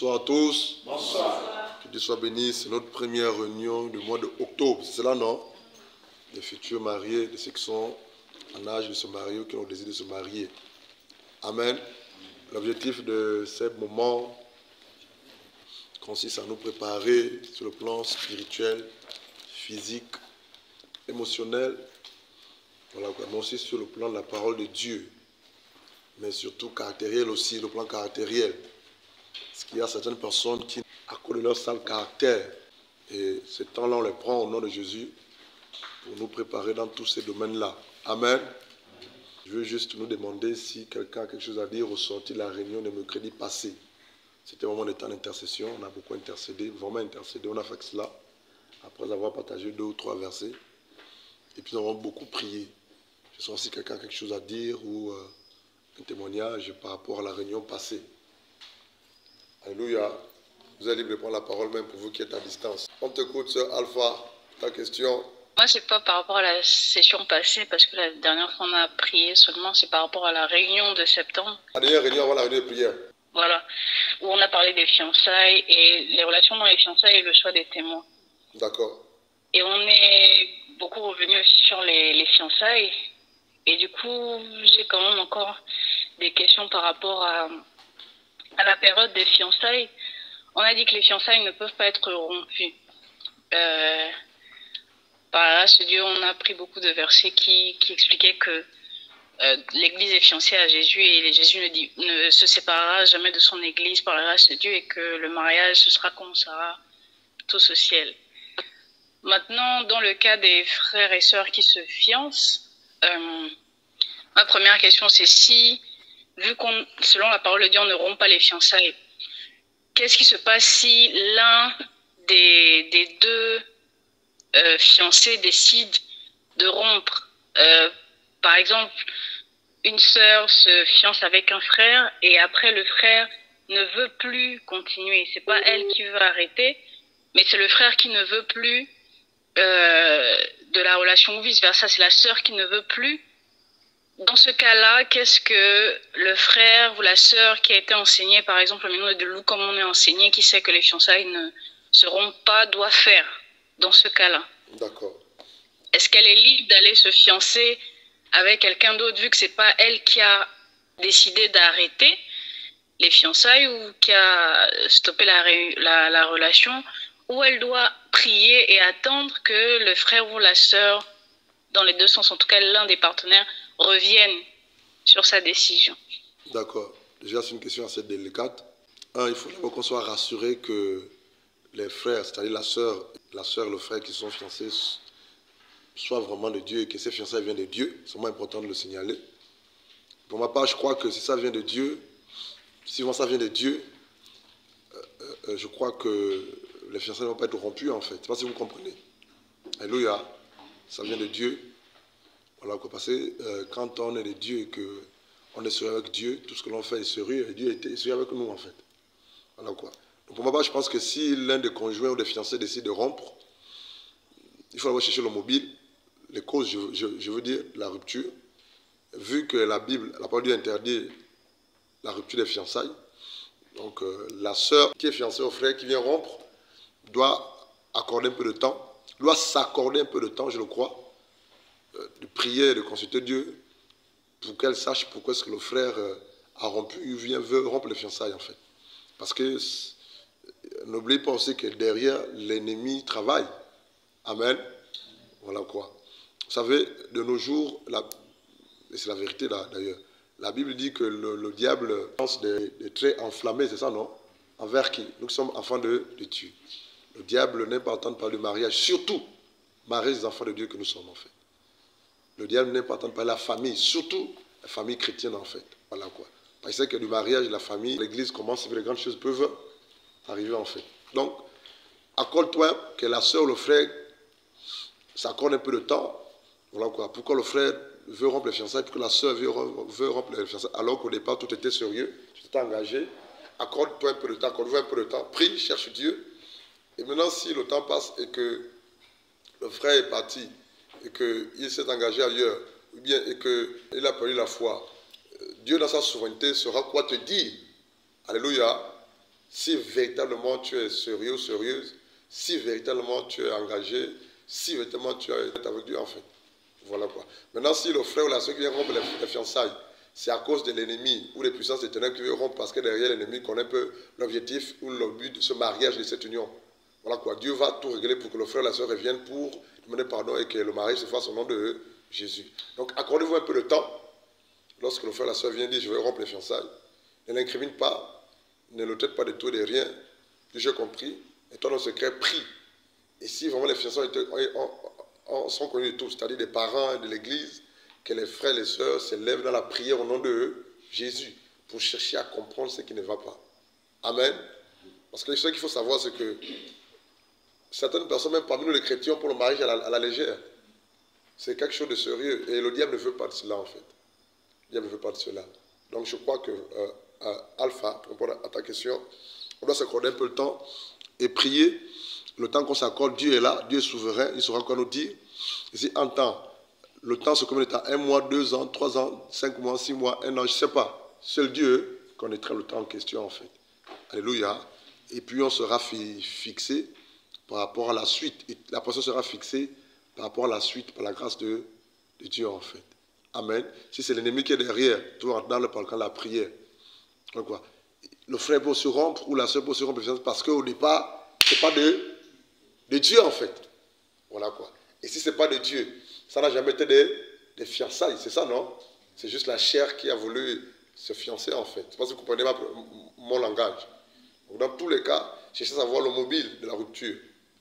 Bonsoir à tous. Bonsoir. Que Dieu soit béni. C'est notre première réunion du mois d'octobre. C'est cela, non? Les futurs mariés, de ceux qui sont en âge de se marier ou qui ont le désir de se marier. Amen. L'objectif de ce moment consiste à nous préparer sur le plan spirituel, physique, émotionnel, voilà, mais aussi sur le plan de la parole de Dieu, mais surtout caractériel aussi, le plan caractériel. Parce qu'il y a certaines personnes qui, à cause de leur sale caractère, et ce temps-là, on les prend au nom de Jésus pour nous préparer dans tous ces domaines-là. Amen. Je veux juste nous demander si quelqu'un a quelque chose à dire au sortir de la réunion de mercredi passé. C'était vraiment un temps d'intercession, on a beaucoup intercédé, vraiment intercédé, on a fait cela, après avoir partagé 2 ou 3 versets. Et puis nous avons beaucoup prié. Je sais si quelqu'un a quelque chose à dire ou un témoignage par rapport à la réunion passée. Alléluia. Vous êtes libre de prendre la parole même pour vous qui êtes à distance. On t'écoute, sœur Alpha, ta question. Moi, c'est pas par rapport à la session passée, parce que la dernière fois on a prié seulement, c'est par rapport à la réunion de septembre. La dernière réunion avant la réunion de prière. Voilà, où on a parlé des fiançailles et les relations dans les fiançailles et le choix des témoins. D'accord. Et on est beaucoup revenu aussi sur les fiançailles. Et du coup, j'ai quand même encore des questions par rapport à la période des fiançailles. On a dit que les fiançailles ne peuvent pas être rompues. Par la grâce de Dieu, on a pris beaucoup de versets qui expliquaient que l'Église est fiancée à Jésus et Jésus ne se séparera jamais de son Église par la grâce de Dieu et que le mariage, ce sera comme ça, tous au ciel. Maintenant, dans le cas des frères et sœurs qui se fiancent, ma première question c'est si, vu qu'on, selon la parole de Dieu, on ne rompt pas les fiançailles, qu'est-ce qui se passe si l'un des deux fiancés décide de rompre? Par exemple, une sœur se fiance avec un frère et après le frère ne veut plus continuer. C'est pas elle qui veut arrêter, mais c'est le frère qui ne veut plus de la relation ou vice versa. C'est la sœur qui ne veut plus. Dans ce cas-là, qu'est-ce que le frère ou la sœur qui a été enseignée, par exemple, le Ménon de Loup, comme on est enseigné, qui sait que les fiançailles ne se rompent pas, doit faire dans ce cas-là? D'accord. Est-ce qu'elle est libre d'aller se fiancer avec quelqu'un d'autre, vu que c'est pas elle qui a décidé d'arrêter les fiançailles ou qui a stoppé la relation, ou elle doit prier et attendre que le frère ou la sœur, dans les deux sens, en tout cas l'un des partenaires, revienne sur sa décision? D'accord. Déjà, c'est une question assez délicate. Il faut d'abord qu'on soit rassuré que les frères, c'est-à-dire la sœur et le frère qui sont fiancés, soient vraiment de Dieu et que ces fiançailles viennent de Dieu. C'est vraiment important de le signaler. Pour ma part, je crois que si ça vient de Dieu, si ça vient de Dieu, je crois que les fiançailles ne vont pas être rompues en fait. Je ne sais pas si vous comprenez. Alléluia. Ça vient de Dieu. Voilà quoi. Parce que quand on est de Dieu et qu'on est sérieux avec Dieu, tout ce que l'on fait est sérieux et Dieu est sérieux avec nous en fait. Voilà quoi. Donc pour ma part, je pense que si l'un des conjoints ou des fiancés décide de rompre, il faut aller chercher le mobile, les causes, je veux dire, la rupture. Vu que la Bible, la parole de Dieu interdit la rupture des fiançailles, donc la sœur qui est fiancée au frère qui vient rompre doit accorder un peu de temps, doit s'accorder un peu de temps, je le crois, de prier et de consulter Dieu pour qu'elle sache pourquoi est-ce que le frère a rompu, veut rompre les fiançailles en fait. Parce que n'oubliez pas aussi que derrière l'ennemi travaille. Amen. Voilà quoi. Vous savez, de nos jours, et c'est la vérité d'ailleurs, la Bible dit que le diable lance des traits enflammés, c'est ça non? Envers qui? Nous sommes enfants de Dieu. Le diable n'aime pas entendre parler du mariage, surtout marier les enfants de Dieu que nous sommes en fait. Le diable n'aime pas entendre parler de la famille, surtout la famille chrétienne en fait. Voilà quoi. Parce que du mariage, la famille, l'église commence et les grandes choses peuvent arriver en fait. Donc, accorde-toi que la sœur ou le frère s'accorde un peu de temps. Voilà quoi. Pourquoi le frère veut rompre les fiançailles, pourquoi la sœur veut rompre les fiançailles, alors qu'au départ tout était sérieux, tu t'es engagé. Accorde-toi un peu de temps, accorde-toi un peu de temps, prie, cherche Dieu. Et maintenant, si le temps passe et que le frère est parti et qu'il s'est engagé ailleurs, ou bien et qu'il a perdu la foi, Dieu dans sa souveraineté saura quoi te dire. Alléluia. si véritablement tu es sérieux, sérieuse, si véritablement tu es engagé, si véritablement tu es avec Dieu en fait. Voilà quoi. Maintenant, si le frère ou la soeur qui vient rompre les fiançailles, c'est à cause de l'ennemi ou des puissances des ténèbres qui veulent rompre parce que derrière l'ennemi connaît un peu l'objectif ou le but de ce mariage, de cette union. Voilà quoi. Dieu va tout régler pour que le frère et la soeur reviennent pour demander pardon et que le mariage se fasse au nom de Jésus. Donc accordez-vous un peu de temps. Lorsque le frère et la soeur viennent dire je vais rompre les fiançailles, ne l'incrimine pas, ne le traite pas de tout et de rien. J'ai compris. Et toi, dans le secret, prie. Et si vraiment les fiançailles sont connus de tous, c'est-à-dire des parents de l'église, que les frères et les sœurs se lèvent dans la prière au nom de Jésus pour chercher à comprendre ce qui ne va pas. Amen. Parce que ce qu'il faut savoir, c'est que certaines personnes, même parmi nous les chrétiens, pour le mariage à la légère. C'est quelque chose de sérieux. Et le diable ne veut pas de cela, en fait. Le diable ne veut pas de cela. Donc je crois que, Alpha, pour répondre à ta question, on doit s'accorder un peu le temps et prier. Le temps qu'on s'accorde, Dieu est là, Dieu est souverain, il saura quoi nous dire. Ici, en temps, le temps se combien de temps? 1 mois, 2 ans, 3 ans, 5 mois, 6 mois, 1 an, je ne sais pas. Seul Dieu connaîtra le temps en question, en fait. Alléluia. Et puis on sera fixé par rapport à la suite. Et la personne sera fixée par rapport à la suite, par la grâce de Dieu, en fait. Amen. Si c'est l'ennemi qui est derrière, tout rentre dans le parcours de la prière. Donc, quoi. Le frère peut se rompre ou la soeur peut se rompre parce qu'au départ, ce n'est pas de Dieu, en fait. Voilà quoi. Et si ce n'est pas de Dieu, ça n'a jamais été des fiançailles, c'est ça, non? C'est juste la chair qui a voulu se fiancer, en fait. Je ne sais pas si vous comprenez mon langage. Donc, dans tous les cas, cherchez à savoir le mobile de la rupture.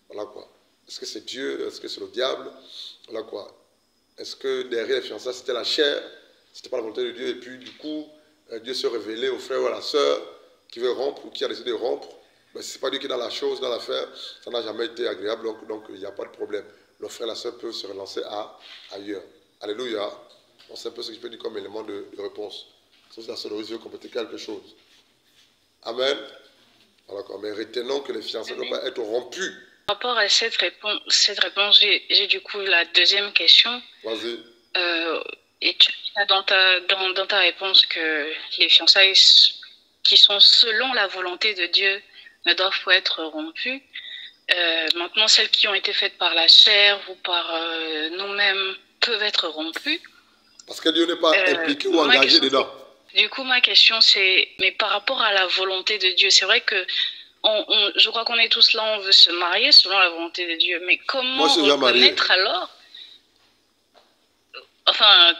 Voilà quoi. Est-ce que c'est Dieu? Est-ce que c'est le diable? Voilà quoi. Est-ce que derrière les fiançailles, c'était la chair? C'était pas la volonté de Dieu? Et puis, du coup, Dieu se révélait au frère ou à la sœur qui veut rompre ou qui a décidé de rompre. Mais si ce n'est pas Dieu qui est dans la chose, dans l'affaire, ça n'a jamais été agréable, donc il n'y a pas de problème. Le frère et la sœur peuvent se relancer ailleurs. Alléluia. On sait un peu ce que je peux dire comme élément de réponse. Sauf si la sœur veut compléter quelque chose. Amen. Voilà, mais retenons que les fiançailles ne doivent pas être rompues. Par rapport à cette réponse, j'ai du coup la deuxième question. Vas-y. Et tu as dans ta réponse que les fiançailles qui sont selon la volonté de Dieu ne doivent pas être rompues. Maintenant, celles qui ont été faites par la chair ou par nous-mêmes peuvent être rompues. Parce que Dieu n'est pas impliqué ou engagé dedans. Du coup, ma question c'est, mais par rapport à la volonté de Dieu, c'est vrai que je crois qu'on est tous là, on veut se marier selon la volonté de Dieu, mais comment reconnaître alors? Enfin,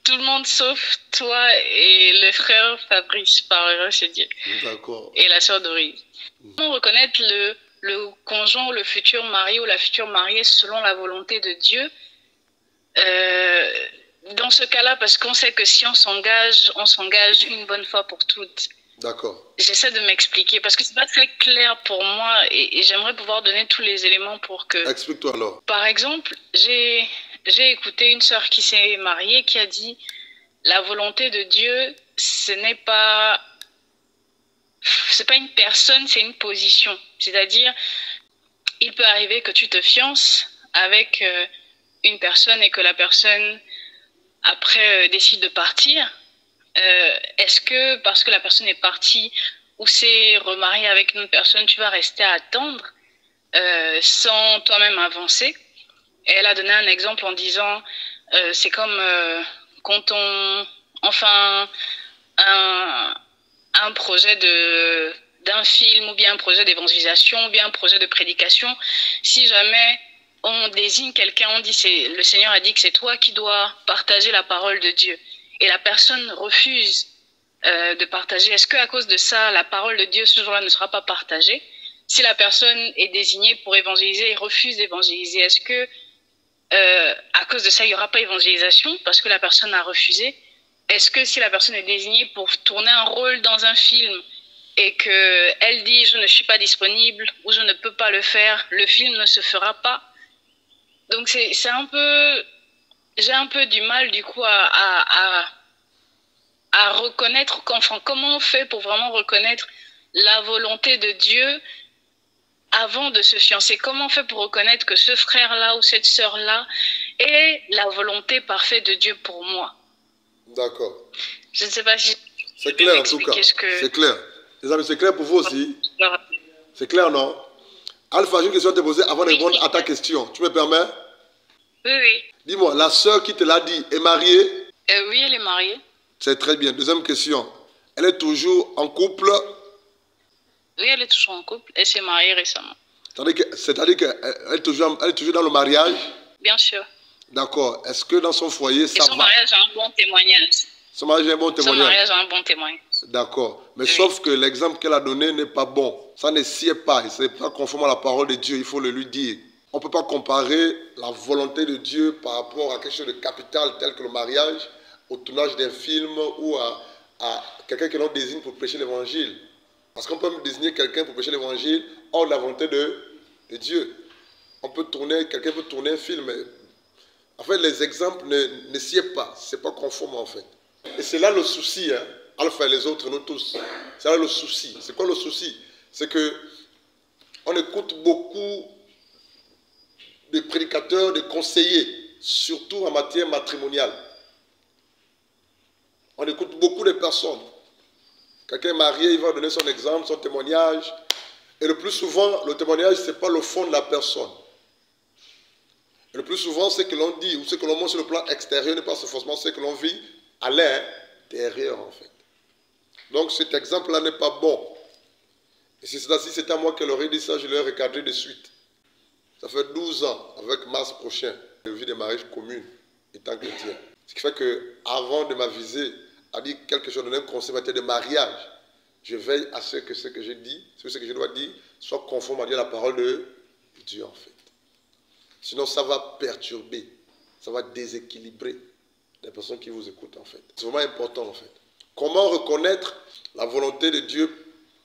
tout le monde sauf toi et le frère Fabrice parlera, c'est Dieu. D'accord. Et la sœur Doris. Comment reconnaître le conjoint ou le futur mari ou la future mariée selon la volonté de Dieu dans ce cas-là, parce qu'on sait que si on s'engage une bonne fois pour toutes. D'accord. J'essaie de m'expliquer parce que c'est pas très clair pour moi et j'aimerais pouvoir donner tous les éléments pour que... Explique-toi alors. Par exemple, j'ai écouté une sœur qui s'est mariée qui a dit la volonté de Dieu, c'est pas une personne, c'est une position. C'est-à-dire, il peut arriver que tu te fiances avec une personne et que la personne après décide de partir. Est-ce que parce que la personne est partie ou s'est remariée avec une autre personne, tu vas rester à attendre sans toi-même avancer? Et elle a donné un exemple en disant c'est comme quand on fait un projet d'un film ou bien un projet d'évangélisation ou bien un projet de prédication. Si jamais on désigne quelqu'un, on dit le Seigneur a dit que c'est toi qui dois partager la parole de Dieu. Et la personne refuse de partager. Est-ce qu'à cause de ça, la parole de Dieu ce jour-là ne sera pas partagée? Si la personne est désignée pour évangéliser et refuse d'évangéliser, est-ce que à cause de ça, il n'y aura pas évangélisation parce que la personne a refusé? Est-ce que si la personne est désignée pour tourner un rôle dans un film et qu'elle dit « je ne suis pas disponible » ou « je ne peux pas le faire », le film ne se fera pas? Donc c'est un peu... J'ai un peu du mal du coup à reconnaître, enfin, comment on fait pour vraiment reconnaître la volonté de Dieu avant de se fiancer? Comment on fait pour reconnaître que ce frère-là ou cette sœur-là est la volonté parfaite de Dieu pour moi? D'accord. Je ne sais pas si... C'est clair en tout cas. C'est clair. Les amis, c'est clair pour vous aussi? C'est clair, non? Alpha, j'ai une question à te poser avant de Oui, répondre c'est à ta clair. question. Tu me permets? Oui, oui. Dis-moi, la sœur qui te l'a dit est mariée? Oui, elle est mariée. C'est très bien. Deuxième question. Elle est toujours en couple? Oui, elle est toujours en couple. Elle s'est mariée récemment. C'est-à-dire qu'elle est toujours dans le mariage? Bien sûr. D'accord. Est-ce que dans son foyer, Et ça son va? mariage a un bon témoignage. Son mariage est un bon Son témoignage? mariage a un bon témoignage. D'accord. Mais Oui. sauf que l'exemple qu'elle a donné n'est pas bon. Ça ne sied pas. Ce n'est pas conforme à la parole de Dieu. Il faut le lui dire. On ne peut pas comparer la volonté de Dieu par rapport à quelque chose de capital tel que le mariage, au tournage d'un film ou à quelqu'un que l'on désigne pour prêcher l'évangile. Parce qu'on peut désigner quelqu'un pour prêcher l'évangile hors de la volonté de Dieu. Quelqu'un peut tourner un film. Mais en fait, les exemples ne sied pas. Ce n'est pas conforme en fait. Et c'est là le souci, hein. Alpha et les autres, nous tous. C'est là le souci. C'est quoi le souci? C'est que on écoute beaucoup de prédicateurs, de conseillers, surtout en matière matrimoniale. On écoute beaucoup de personnes. Quelqu'un est marié, il va donner son exemple, son témoignage. Et le plus souvent, le témoignage, ce n'est pas le fond de la personne. Et le plus souvent, ce que l'on dit ou ce que l'on montre sur le plan extérieur n'est pas forcément ce que l'on vit à l'intérieur, en fait. Donc cet exemple-là n'est pas bon. Et si c'était à moi qu'elle aurait dit ça, je l'aurais recadré de suite. Ça fait 12 ans, avec mars prochain, je vis des mariages communs, étant chrétien. Ce qui fait qu'avant de m'aviser à dire quelque chose, donner un conseil en matière de mariage, je veille à ce que je dis, ce que je dois dire, soit conforme à dire la parole de Dieu, en fait. Sinon, ça va perturber, ça va déséquilibrer les personnes qui vous écoutent, en fait. C'est vraiment important, en fait. Comment reconnaître la volonté de Dieu,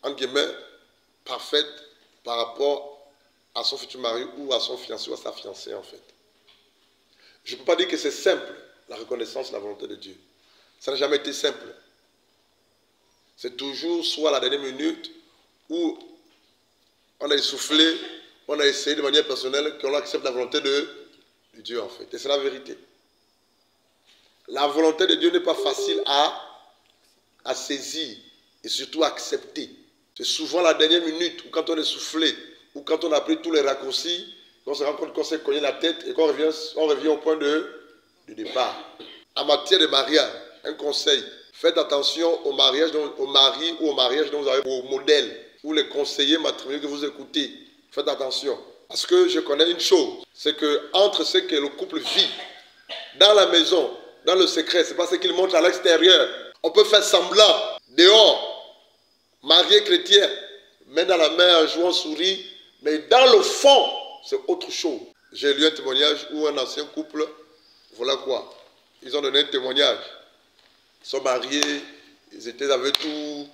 en guillemets, parfaite par rapport à son futur mari ou à son fiancé ou à sa fiancée, en fait. Je ne peux pas dire que c'est simple, la reconnaissance de la volonté de Dieu. Ça n'a jamais été simple. C'est toujours soit à la dernière minute où on a essoufflé, on a essayé de manière personnelle qu'on accepte la volonté de Dieu, en fait. Et c'est la vérité. La volonté de Dieu n'est pas facile à saisir et surtout à accepter. C'est souvent la dernière minute où quand on est soufflé ou quand on a pris tous les raccourcis, on se rend compte qu'on s'est cogné la tête et qu'on revient au point de départ. En matière de mariage, un conseil, faites attention au mari ou au mariage dont vous avez au modèle ou les conseillers matrimoniaux que vous écoutez. Faites attention. Parce que je connais une chose, c'est que entre ce que le couple vit dans la maison, dans le secret, c'est pas ce qu'il montre à l'extérieur. On peut faire semblant, dehors, marié chrétien, main dans la main, en jouant souris, mais dans le fond, c'est autre chose. J'ai lu un témoignage où un ancien couple, voilà quoi, ils ont donné un témoignage. Ils sont mariés, ils avaient tout,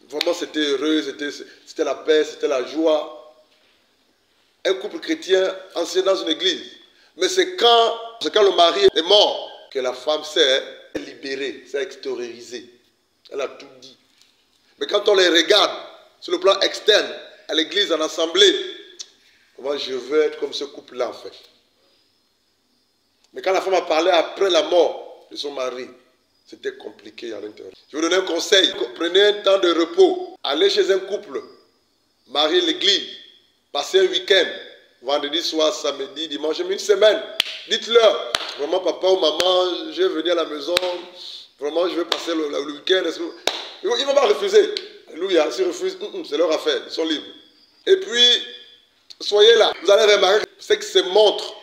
vraiment c'était heureux, c'était la paix, c'était la joie. Un couple chrétien ancien dans une église. Mais c'est quand le mari est mort que la femme s'est libérée, s'est extériorisée. Elle a tout dit. Mais quand on les regarde sur le plan externe, à l'église, en assemblée, moi je veux être comme ce couple-là en fait. Mais quand la femme a parlé après la mort de son mari, c'était compliqué à l'intérieur. Je vous donne un conseil. Prenez un temps de repos. Allez chez un couple, mariez l'église, passez un week-end, vendredi soir, samedi, dimanche, une semaine. Dites-leur, vraiment papa ou maman, je vais venir à la maison, vraiment je vais passer le week-end. Ils ne vont pas refuser. Alléluia, s'ils refusent, c'est leur affaire, ils sont libres. Et puis, soyez là. Vous allez remarquer ce que se montre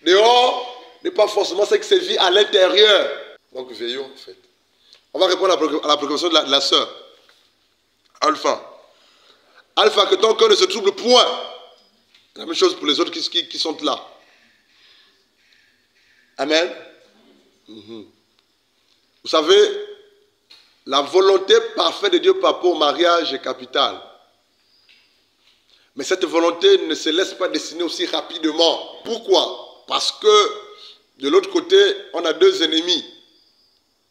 dehors n'est pas forcément ce que se vit à l'intérieur. Donc veillons en fait. On va répondre à la préoccupation de la sœur. Alpha. Alpha, que ton cœur ne se trouble point. La même chose pour les autres qui sont là. Amen. Vous savez, la volonté parfaite de Dieu par rapport au mariage est capitale. Mais cette volonté ne se laisse pas dessiner aussi rapidement. Pourquoi? Parce que de l'autre côté, on a deux ennemis.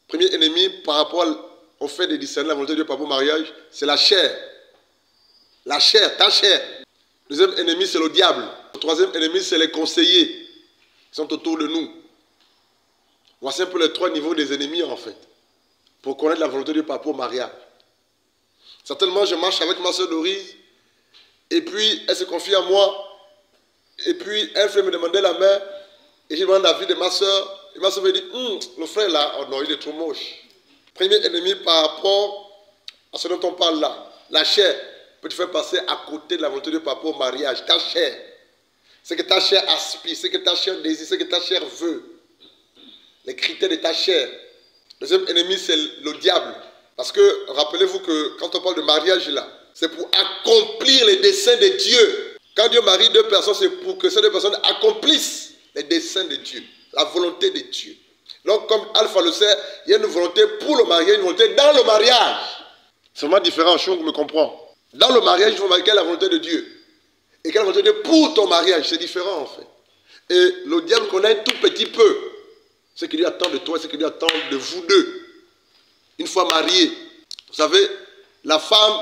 Premier ennemi par rapport au fait de discerner la volonté de Dieu par rapport au mariage, c'est la chair. La chair, ta chair. Le deuxième ennemi, c'est le diable. Le troisième ennemi, c'est les conseillers qui sont autour de nous. Voici un peu les trois niveaux des ennemis en fait, pour connaître la volonté de Dieu par rapport au mariage. Certainement, je marche avec ma soeur Doris Et puis, elle se confie à moi. Et puis, un frère me demandait la main. Et je demande l'avis de ma soeur. Et ma soeur me dit, le frère là, oh non, il est trop moche. Premier ennemi par rapport à ce dont on parle là. La chair peut te faire passer à côté de la volonté de Dieu par rapport au mariage. Ta chair. C'est que ta chair aspire, c'est que ta chair désire, c'est que ta chair veut. Les critères de ta chair. Le deuxième ennemi, c'est le diable. Parce que, rappelez-vous que quand on parle de mariage là, c'est pour accomplir les desseins de Dieu. Quand Dieu marie deux personnes, c'est pour que ces deux personnes accomplissent les desseins de Dieu, la volonté de Dieu. Donc, comme Alpha le sait, il y a une volonté pour le mariage, une volonté dans le mariage. C'est vraiment différent, je me comprends. Dans le mariage, il faut marquer la volonté de Dieu. Et quelle volonté de Dieu pour ton mariage, c'est différent en fait. Et le diable connaît un tout petit peu ce qu'il lui attend de toi et ce qu'il lui attend de vous deux. Une fois mariés, vous savez, la femme,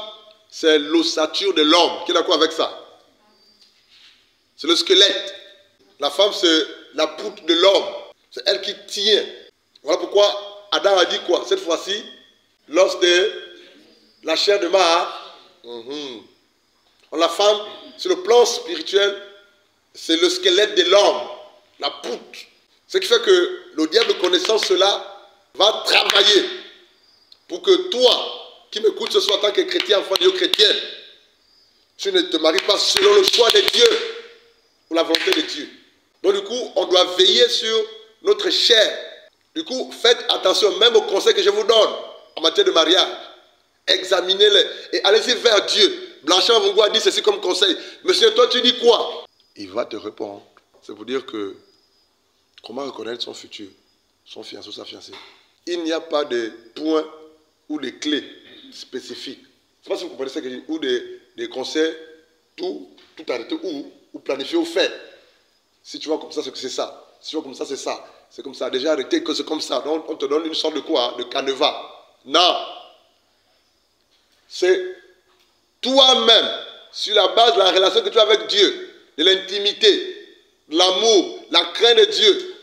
c'est l'ossature de l'homme. Qui est d'accord avec ça? C'est le squelette. La femme, c'est la poutre de l'homme. C'est elle qui tient. Voilà pourquoi Adam a dit quoi? Cette fois-ci, l'os de la chair de Maha. La femme, sur le plan spirituel, c'est le squelette de l'homme, la poutre. Ce qui fait que le diable, connaissant cela, va travailler pour que toi, qui m'écoutes ce soir en tant que chrétien, enfant de Dieu chrétienne, tu ne te maries pas selon le choix de Dieu ou la volonté de Dieu. Donc du coup, on doit veiller sur notre chair. Du coup, faites attention même aux conseils que je vous donne en matière de mariage. Examinez-les et allez-y vers Dieu. Blanchard Mungu a dit ceci comme conseil. Monsieur, toi tu dis quoi? Il va te répondre. C'est pour dire que comment reconnaître son futur, son fiancé ou sa fiancée? Il n'y a pas de points ou de clés spécifiques. Je ne sais pas si vous comprenez ce que je dis. Ou des conseils, tout arrêter ou planifier ou faire. Si tu vois comme ça, c'est que c'est ça. Si tu vois comme ça, c'est ça. C'est comme ça. Déjà arrêté que c'est comme ça. Donc on te donne une sorte de quoi? De canevas. Non. C'est toi-même, sur la base de la relation que tu as avec Dieu, de l'intimité, de l'amour, la crainte de Dieu,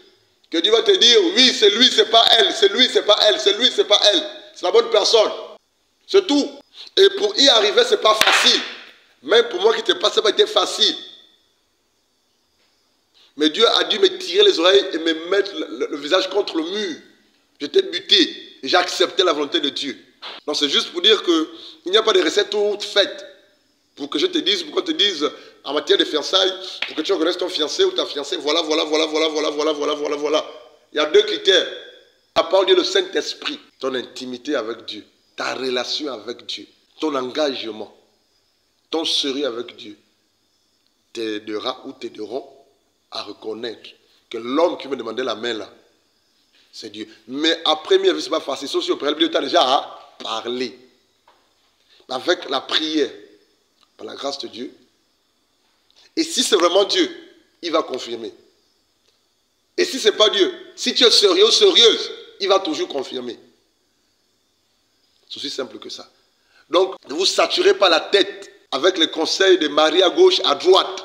que Dieu va te dire, oui, c'est lui, c'est pas elle, c'est lui, c'est pas elle, c'est lui, c'est pas elle. C'est la bonne personne. C'est tout. Et pour y arriver, c'est pas facile. Même pour moi qui te passe, ça n'a pas été facile. Mais Dieu a dû me tirer les oreilles et me mettre le visage contre le mur. J'étais buté et j'ai accepté la volonté de Dieu. Donc c'est juste pour dire qu'il n'y a pas de recette toute faite. Pour que je te dise, pour qu'on te dise en matière de fiançailles, pour que tu reconnaisses ton fiancé ou ta fiancée, voilà. Il y a deux critères. La parole de Dieu, le Saint-Esprit, ton intimité avec Dieu, ta relation avec Dieu, ton engagement, ton sérieux avec Dieu, t'aidera ou t'aideront à reconnaître que l'homme qui me demandait la main là, c'est Dieu. Mais à première vue, ce n'est pas facile. Sauf si au préalable, Dieu t'a déjà parlé. Avec la prière, par la grâce de Dieu. Et si c'est vraiment Dieu, il va confirmer. Et si ce n'est pas Dieu, si tu es sérieux ou sérieuse, il va toujours confirmer. C'est aussi simple que ça. Donc, ne vous saturez pas la tête avec les conseils de Marie à gauche, à droite.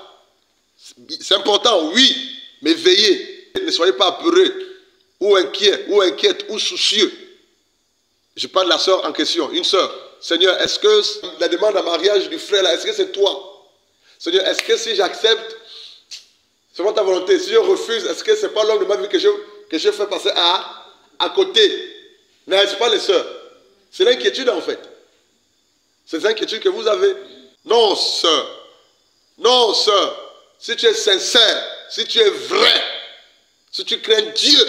C'est important, oui, mais veillez. Ne soyez pas apeureux, ou inquiets, ou inquiète, ou soucieux. Je parle de la sœur en question, une sœur. Seigneur, est-ce que la demande en mariage du frère là, est-ce que c'est toi? Seigneur, est-ce que si j'accepte, c'est ta volonté? Si je refuse, est-ce que c'est pas l'homme de ma vie que je fais passer à côté? N'est-ce pas les sœurs? C'est l'inquiétude en fait. C'est l'inquiétude que vous avez. Non, sœur. Non, sœur. Si tu es sincère, si tu es vrai, si tu crains Dieu,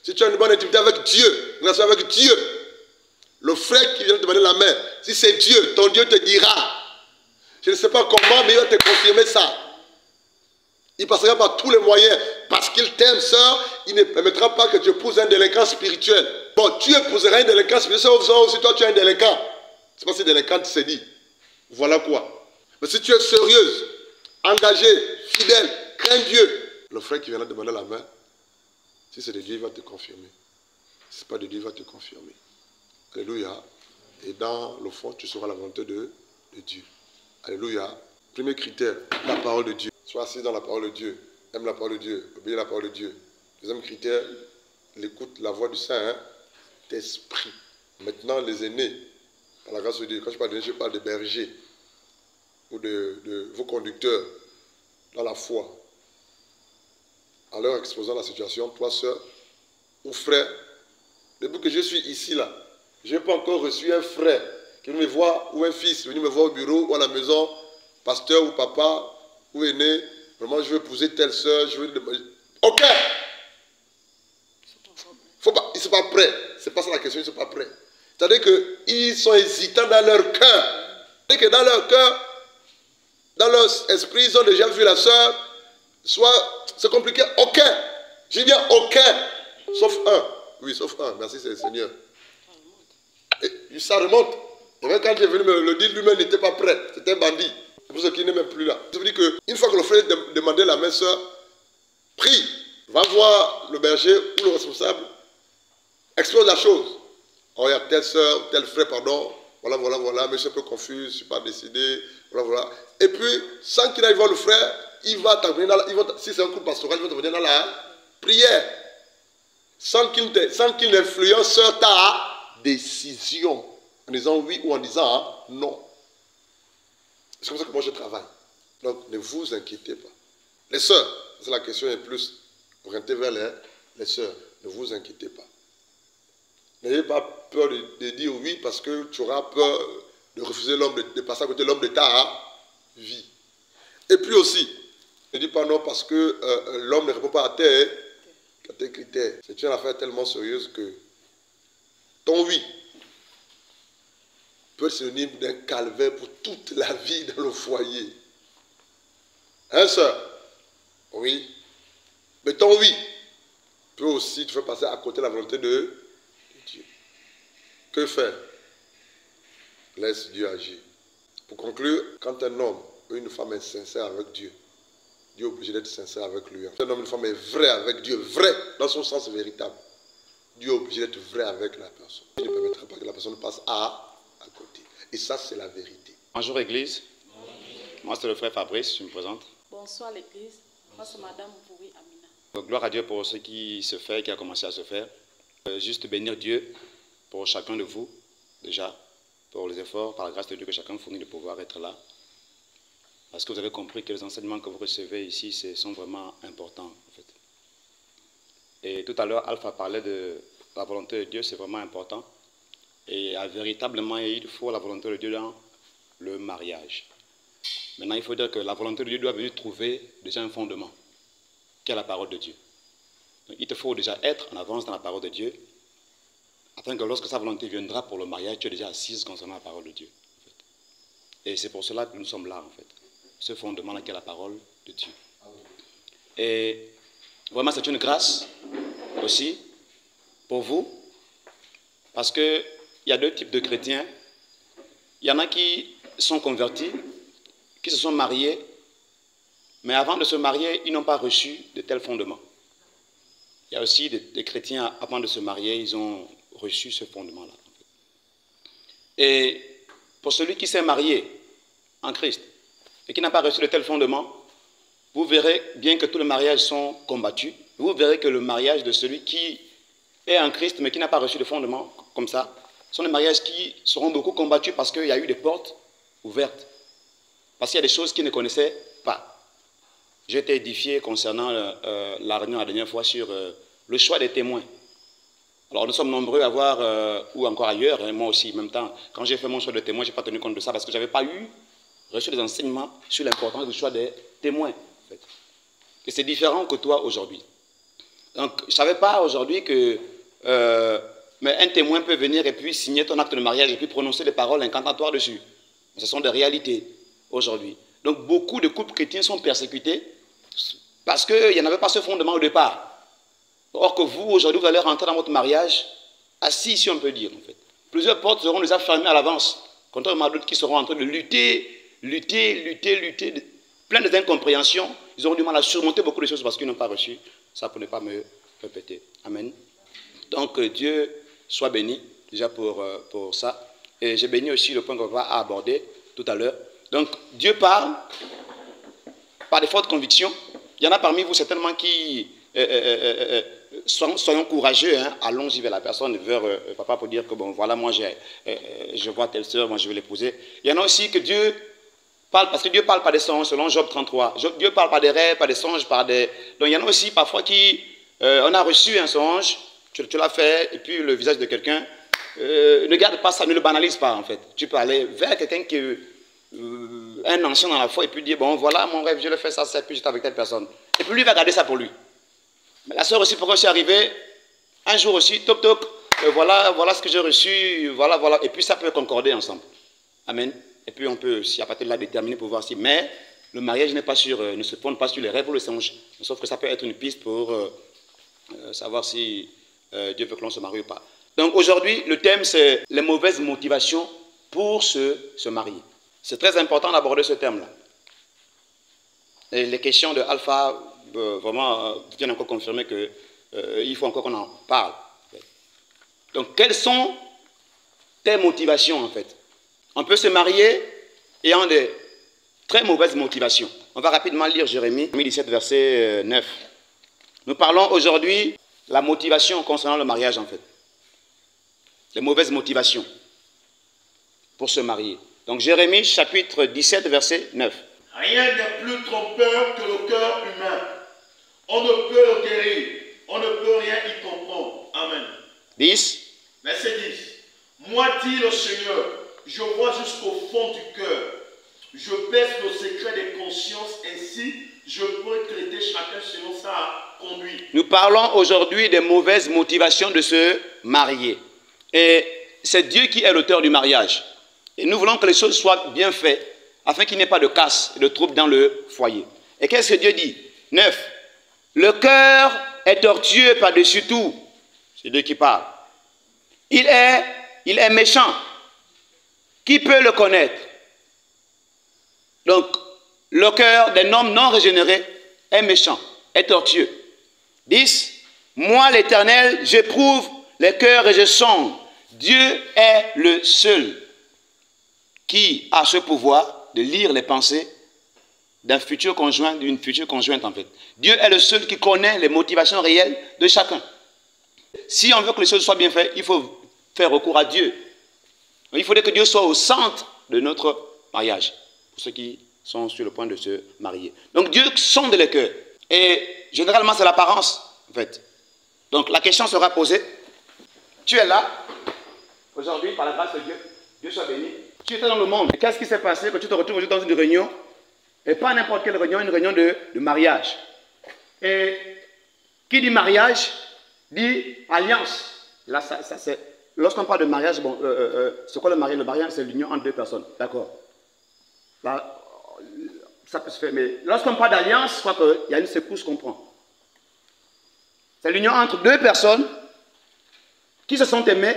si tu as une bonne intimité avec Dieu, une relation avec Dieu, le frère qui vient te demander la main, si c'est Dieu, ton Dieu te dira. Je ne sais pas comment, mais il va te confirmer ça. Il passera par tous les moyens. Parce qu'il t'aime, sœur, il ne permettra pas que tu épouses un délinquant spirituel. Bon, tu épouseras un délinquant spirituel, sauf si toi tu es un délinquant. C'est pas si délinquant tu s'est dit. Voilà quoi. Mais si tu es sérieuse, engagée, fidèle, crains Dieu, le frère qui viendra te demander la main, si c'est de Dieu, il va te confirmer. Si ce n'est pas de Dieu, il va te confirmer. Alléluia. Et dans le fond, tu sauras la volonté de Dieu. Alléluia. Premier critère, la parole de Dieu. Sois assis dans la parole de Dieu. Aime la parole de Dieu. Obéis à la parole de Dieu. Deuxième critère, l'écoute, la voix du Saint-Esprit. Maintenant, les aînés, par la grâce de Dieu, quand je parle d'aînés, je parle de bergers. ou de vos conducteurs dans la foi, en leur exposant la situation, toi, sœur ou frère, depuis que je suis ici, là, je n'ai pas encore reçu un frère qui me voit, ou un fils venu me voir au bureau ou à la maison, pasteur ou papa, ou aîné, vraiment je veux épouser telle sœur, je veux... Ok! Faut pas, ils ne sont pas prêts. C'est pas ça la question, ils ne sont pas prêts. C'est-à-dire qu'ils sont hésitants dans leur cœur. C'est-à-dire que dans leur cœur, dans leur esprit, ils ont déjà vu la sœur, soit c'est compliqué, aucun. J'ai bien aucun, sauf un. Oui, sauf un, merci Seigneur. Et ça remonte. Et même quand il est venu me le dire, lui-même n'était pas prêt. C'était un bandit. C'est pour ceux qui n'est même plus là. Ça veut dire qu'une fois que le frère demandait la main sœur, prie, va voir le berger ou le responsable, expose la chose. Oh, il y a telle sœur, tel frère, pardon, voilà, mais je suis un peu confus, je ne suis pas décidé, voilà. Et puis, sans qu'il aille voir le frère, il va t'amener dans si c'est un coup pastoral, il va t'amener dans la prière. Sans qu'il influence ta décision, en disant oui ou en disant non. C'est comme ça que moi je travaille. Donc, ne vous inquiétez pas. Les sœurs, c'est la question est plus orientée vers les sœurs. Ne vous inquiétez pas. N'ayez pas peur de dire oui parce que tu auras peur de refuser l'homme, de passer à côté de l'homme de ta vie. Et puis aussi, ne dis pas non parce que l'homme ne répond pas à tes critères. C'est une affaire tellement sérieuse que ton oui peut être synonyme d'un calvaire pour toute la vie dans le foyer. Hein, sœur? Oui. Mais ton oui peut aussi te faire passer à côté de la volonté de Dieu. Que faire? Laisse Dieu agir. Pour conclure, quand un homme ou une femme est sincère avec Dieu, Dieu est obligé d'être sincère avec lui. Quand un homme ou une femme est vrai avec Dieu, vrai dans son sens véritable, Dieu est obligé d'être vrai avec la personne. Il ne permettra pas que la personne passe à côté. Et ça, c'est la vérité. Bonjour Église. Moi, c'est le frère Fabrice, je me présente. Bonsoir l'Église. Moi, c'est Madame Bouri Amina. Donc, gloire à Dieu pour ce qui se fait, qui a commencé à se faire. Juste bénir Dieu pour chacun de vous, déjà, pour les efforts, par la grâce de Dieu que chacun fournit de pouvoir être là. Parce que vous avez compris que les enseignements que vous recevez ici sont vraiment importants, en fait. Et tout à l'heure, Alpha parlait de la volonté de Dieu, c'est vraiment important. Et véritablement, il faut la volonté de Dieu dans le mariage. Maintenant, il faut dire que la volonté de Dieu doit venir trouver déjà un fondement, qui est la parole de Dieu. Donc, il te faut déjà être en avance dans la parole de Dieu, afin que lorsque sa volonté viendra pour le mariage, tu es déjà assise concernant la parole de Dieu. En fait. Et c'est pour cela que nous sommes là, en fait. Ce fondement-là qui est la parole de Dieu. Et vraiment, c'est une grâce aussi pour vous, parce qu'il y a deux types de chrétiens. Il y en a qui sont convertis, qui se sont mariés, mais avant de se marier, ils n'ont pas reçu de tels fondements. Il y a aussi des chrétiens, avant de se marier, ils ont reçu ce fondement-là. Et pour celui qui s'est marié en Christ et qui n'a pas reçu de tels fondements, vous verrez bien que tous les mariages sont combattus. Vous verrez que le mariage de celui qui est en Christ mais qui n'a pas reçu de fondements comme ça, sont des mariages qui seront beaucoup combattus parce qu'il y a eu des portes ouvertes. Parce qu'il y a des choses qu'ils ne connaissaient pas. J'ai été édifié concernant la réunion la dernière fois sur le choix des témoins. Alors nous sommes nombreux à voir, ou encore ailleurs, hein, moi aussi, en même temps, quand j'ai fait mon choix de témoin, je n'ai pas tenu compte de ça parce que je n'avais pas reçu des enseignements sur l'importance du choix des témoins. En fait. Et c'est différent que toi aujourd'hui. Donc je ne savais pas aujourd'hui que mais un témoin peut venir et puis signer ton acte de mariage et puis prononcer des paroles incantatoires dessus. Ce sont des réalités aujourd'hui. Donc beaucoup de couples chrétiens sont persécutés parce qu'il n'y en avait pas ce fondement au départ. Or que vous, aujourd'hui, vous allez rentrer dans votre mariage assis, si on peut dire, en fait. Plusieurs portes seront déjà fermées à l'avance, contrairement à d'autres qui seront en train de lutter, plein d'incompréhensions. Ils auront du mal à surmonter beaucoup de choses parce qu'ils n'ont pas reçu. Ça pour ne pas me répéter. Amen. Donc Dieu soit béni, déjà pour ça. Et j'ai béni aussi le point qu'on va aborder tout à l'heure. Donc Dieu parle par des fortes convictions. Il y en a parmi vous certainement qui... soyons courageux, hein, allons-y vers la personne, vers papa pour dire que bon voilà, moi je vois telle soeur, moi je vais l'épouser. Il y en a aussi que Dieu parce que Dieu parle par des songes, selon Job 33. Dieu parle par des rêves, par des songes, par des... Donc il y en a aussi parfois qui... on a reçu un songe, tu l'as fait, et puis le visage de quelqu'un, ne garde pas ça, ne le banalise pas en fait. Tu peux aller vers quelqu'un qui est un ancien dans la foi et puis dire, bon voilà mon rêve, je le fais ça, puis j'étais avec telle personne. Et puis lui va garder ça pour lui. Mais la soeur aussi, pourquoi je suis arrivé, un jour aussi, toc toc, voilà ce que j'ai reçu, voilà. Et puis ça peut concorder ensemble. Amen. Et puis on peut aussi à partir de là déterminer pour voir si... Mais le mariage n'est pas sur, ne se fonde pas sur les rêves ou les songes. Sauf que ça peut être une piste pour savoir si Dieu veut que l'on se marie ou pas. Donc aujourd'hui, le thème c'est les mauvaises motivations pour se marier. C'est très important d'aborder ce thème-là. Et les questions de Alpha, vraiment, viennent encore confirmer qu'il faut encore qu'on en parle. Donc quelles sont tes motivations en fait? On peut se marier ayant des très mauvaises motivations. On va rapidement lire Jérémie 17, verset 9. Nous parlons aujourd'hui de la motivation concernant le mariage en fait. Les mauvaises motivations pour se marier. Donc Jérémie chapitre 17, verset 9. Rien n'est plus trompeur que le cœur humain. On ne peut le guérir. On ne peut rien y comprendre. Amen. 10. Verset 10. Moi, dit le Seigneur, je vois jusqu'au fond du cœur. Je pèse le secret des consciences, ainsi je peux traiter chacun selon sa conduite. Nous parlons aujourd'hui des mauvaises motivations de se marier. Et c'est Dieu qui est l'auteur du mariage. Et nous voulons que les choses soient bien faites, afin qu'il n'y ait pas de casse et de troubles dans le foyer. Et qu'est-ce que Dieu dit? 9. Le cœur est tortueux par-dessus tout. C'est Dieu qui parle. Il est méchant. Qui peut le connaître? Donc, le cœur d'un homme non régénéré est méchant, est tortueux. 10. Moi, l'Éternel, j'éprouve les cœurs et je sonde. Dieu est le seul qui a ce pouvoir de lire les pensées d'un futur conjoint, d'une future conjointe en fait. Dieu est le seul qui connaît les motivations réelles de chacun. Si on veut que les choses soient bien faites, il faut faire recours à Dieu. Il faudrait que Dieu soit au centre de notre mariage, pour ceux qui sont sur le point de se marier. Donc Dieu sonde les cœurs. Et généralement, c'est l'apparence, en fait. Donc la question sera posée. Tu es là, aujourd'hui, par la grâce de Dieu. Dieu soit béni. Tu étais dans le monde. Qu'est-ce qui s'est passé quand tu te retrouves aujourd'hui dans une réunion? Et pas n'importe quelle réunion, une réunion de mariage. Et qui dit mariage, dit alliance. Là, ça c'est... Lorsqu'on parle de mariage, bon, c'est quoi le mariage? Le mariage, c'est l'union entre deux personnes. D'accord. Là, ça peut se faire. Mais lorsqu'on parle d'alliance, je crois qu'il y a une secousse qu'on prend. C'est l'union entre deux personnes qui se sont aimées,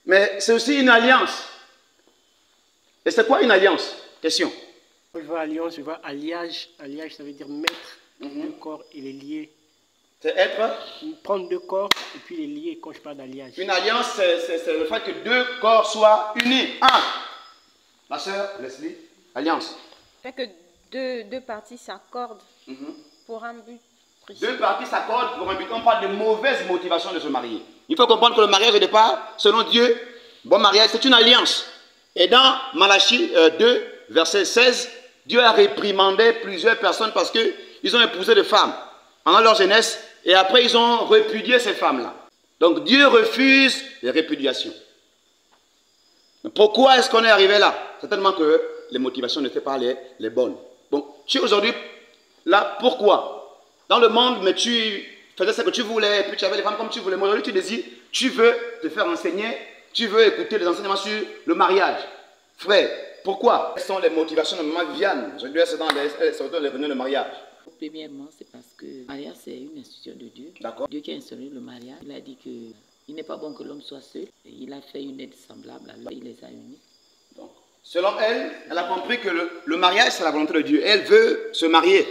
mais c'est aussi une alliance. Et c'est quoi une alliance? Question. Je vois alliance, je vois alliage. Alliage, ça veut dire mettre deux corps et les lier. C'est être? Prendre deux corps et puis les lier quand je parle d'alliage. Une alliance, c'est le fait que deux corps soient unis. Un. Ma soeur, Leslie, alliance. Fait que deux parties s'accordent pour un but précis. Deux parties s'accordent pour un but. On parle de mauvaise motivation de se marier. Il faut comprendre que le mariage au départ, selon Dieu, bon mariage, c'est une alliance. Et dans Malachie 2, verset 16, Dieu a réprimandé plusieurs personnes parce qu'ils ont épousé des femmes pendant leur jeunesse et après ils ont répudié ces femmes-là. Donc Dieu refuse les répudiations. Mais pourquoi est-ce qu'on est arrivé là? Certainement que les motivations n'étaient pas les bonnes. Bon, tu es aujourd'hui là, pourquoi? Dans le monde, mais tu faisais ce que tu voulais, et puis tu avais les femmes comme tu voulais. Mais aujourd'hui, tu désires, tu veux te faire enseigner, tu veux écouter les enseignements sur le mariage. Frère, pourquoi? Quelles sont les motivations de Maman Viviane? Aujourd'hui, c'est dans les réunions de mariage. Premièrement, c'est parce que le mariage, c'est une institution de Dieu. D'accord. Dieu qui a instauré le mariage, il a dit qu'il n'est pas bon que l'homme soit seul. Et il a fait une aide semblable, alors il les a unis. Donc, selon elle, elle a compris que le mariage, c'est la volonté de Dieu. Elle veut se marier.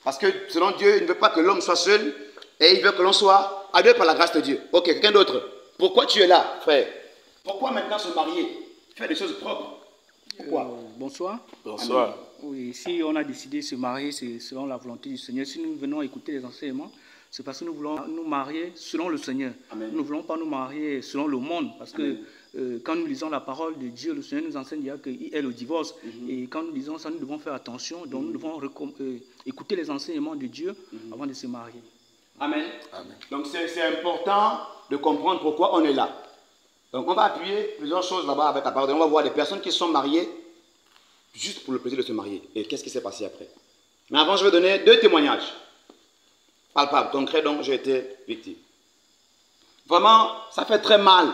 Parce que selon Dieu, il ne veut pas que l'homme soit seul et il veut que l'on soit à deux par la grâce de Dieu. Ok, quelqu'un d'autre. Pourquoi tu es là, frère? Pourquoi maintenant se marier? Faire des choses propres. Pourquoi? Bonsoir. Bonsoir. Oui, si on a décidé de se marier, c'est selon la volonté du Seigneur. Si nous venons écouter les enseignements, c'est parce que nous voulons nous marier selon le Seigneur. Amen. Nous ne voulons pas nous marier selon le monde, parce que quand nous lisons la parole de Dieu, le Seigneur nous enseigne qu'il est le divorce. Et quand nous lisons ça, nous devons faire attention. Donc nous devons écouter les enseignements de Dieu avant de se marier. Amen. Amen. Donc c'est important de comprendre pourquoi on est là. Donc on va appuyer plusieurs choses là-bas avec la parole. On va voir des personnes qui sont mariées juste pour le plaisir de se marier. Et qu'est-ce qui s'est passé après? Mais avant, je vais donner 2 témoignages palpables, concrets dont j'ai été victime. Vraiment, ça fait très mal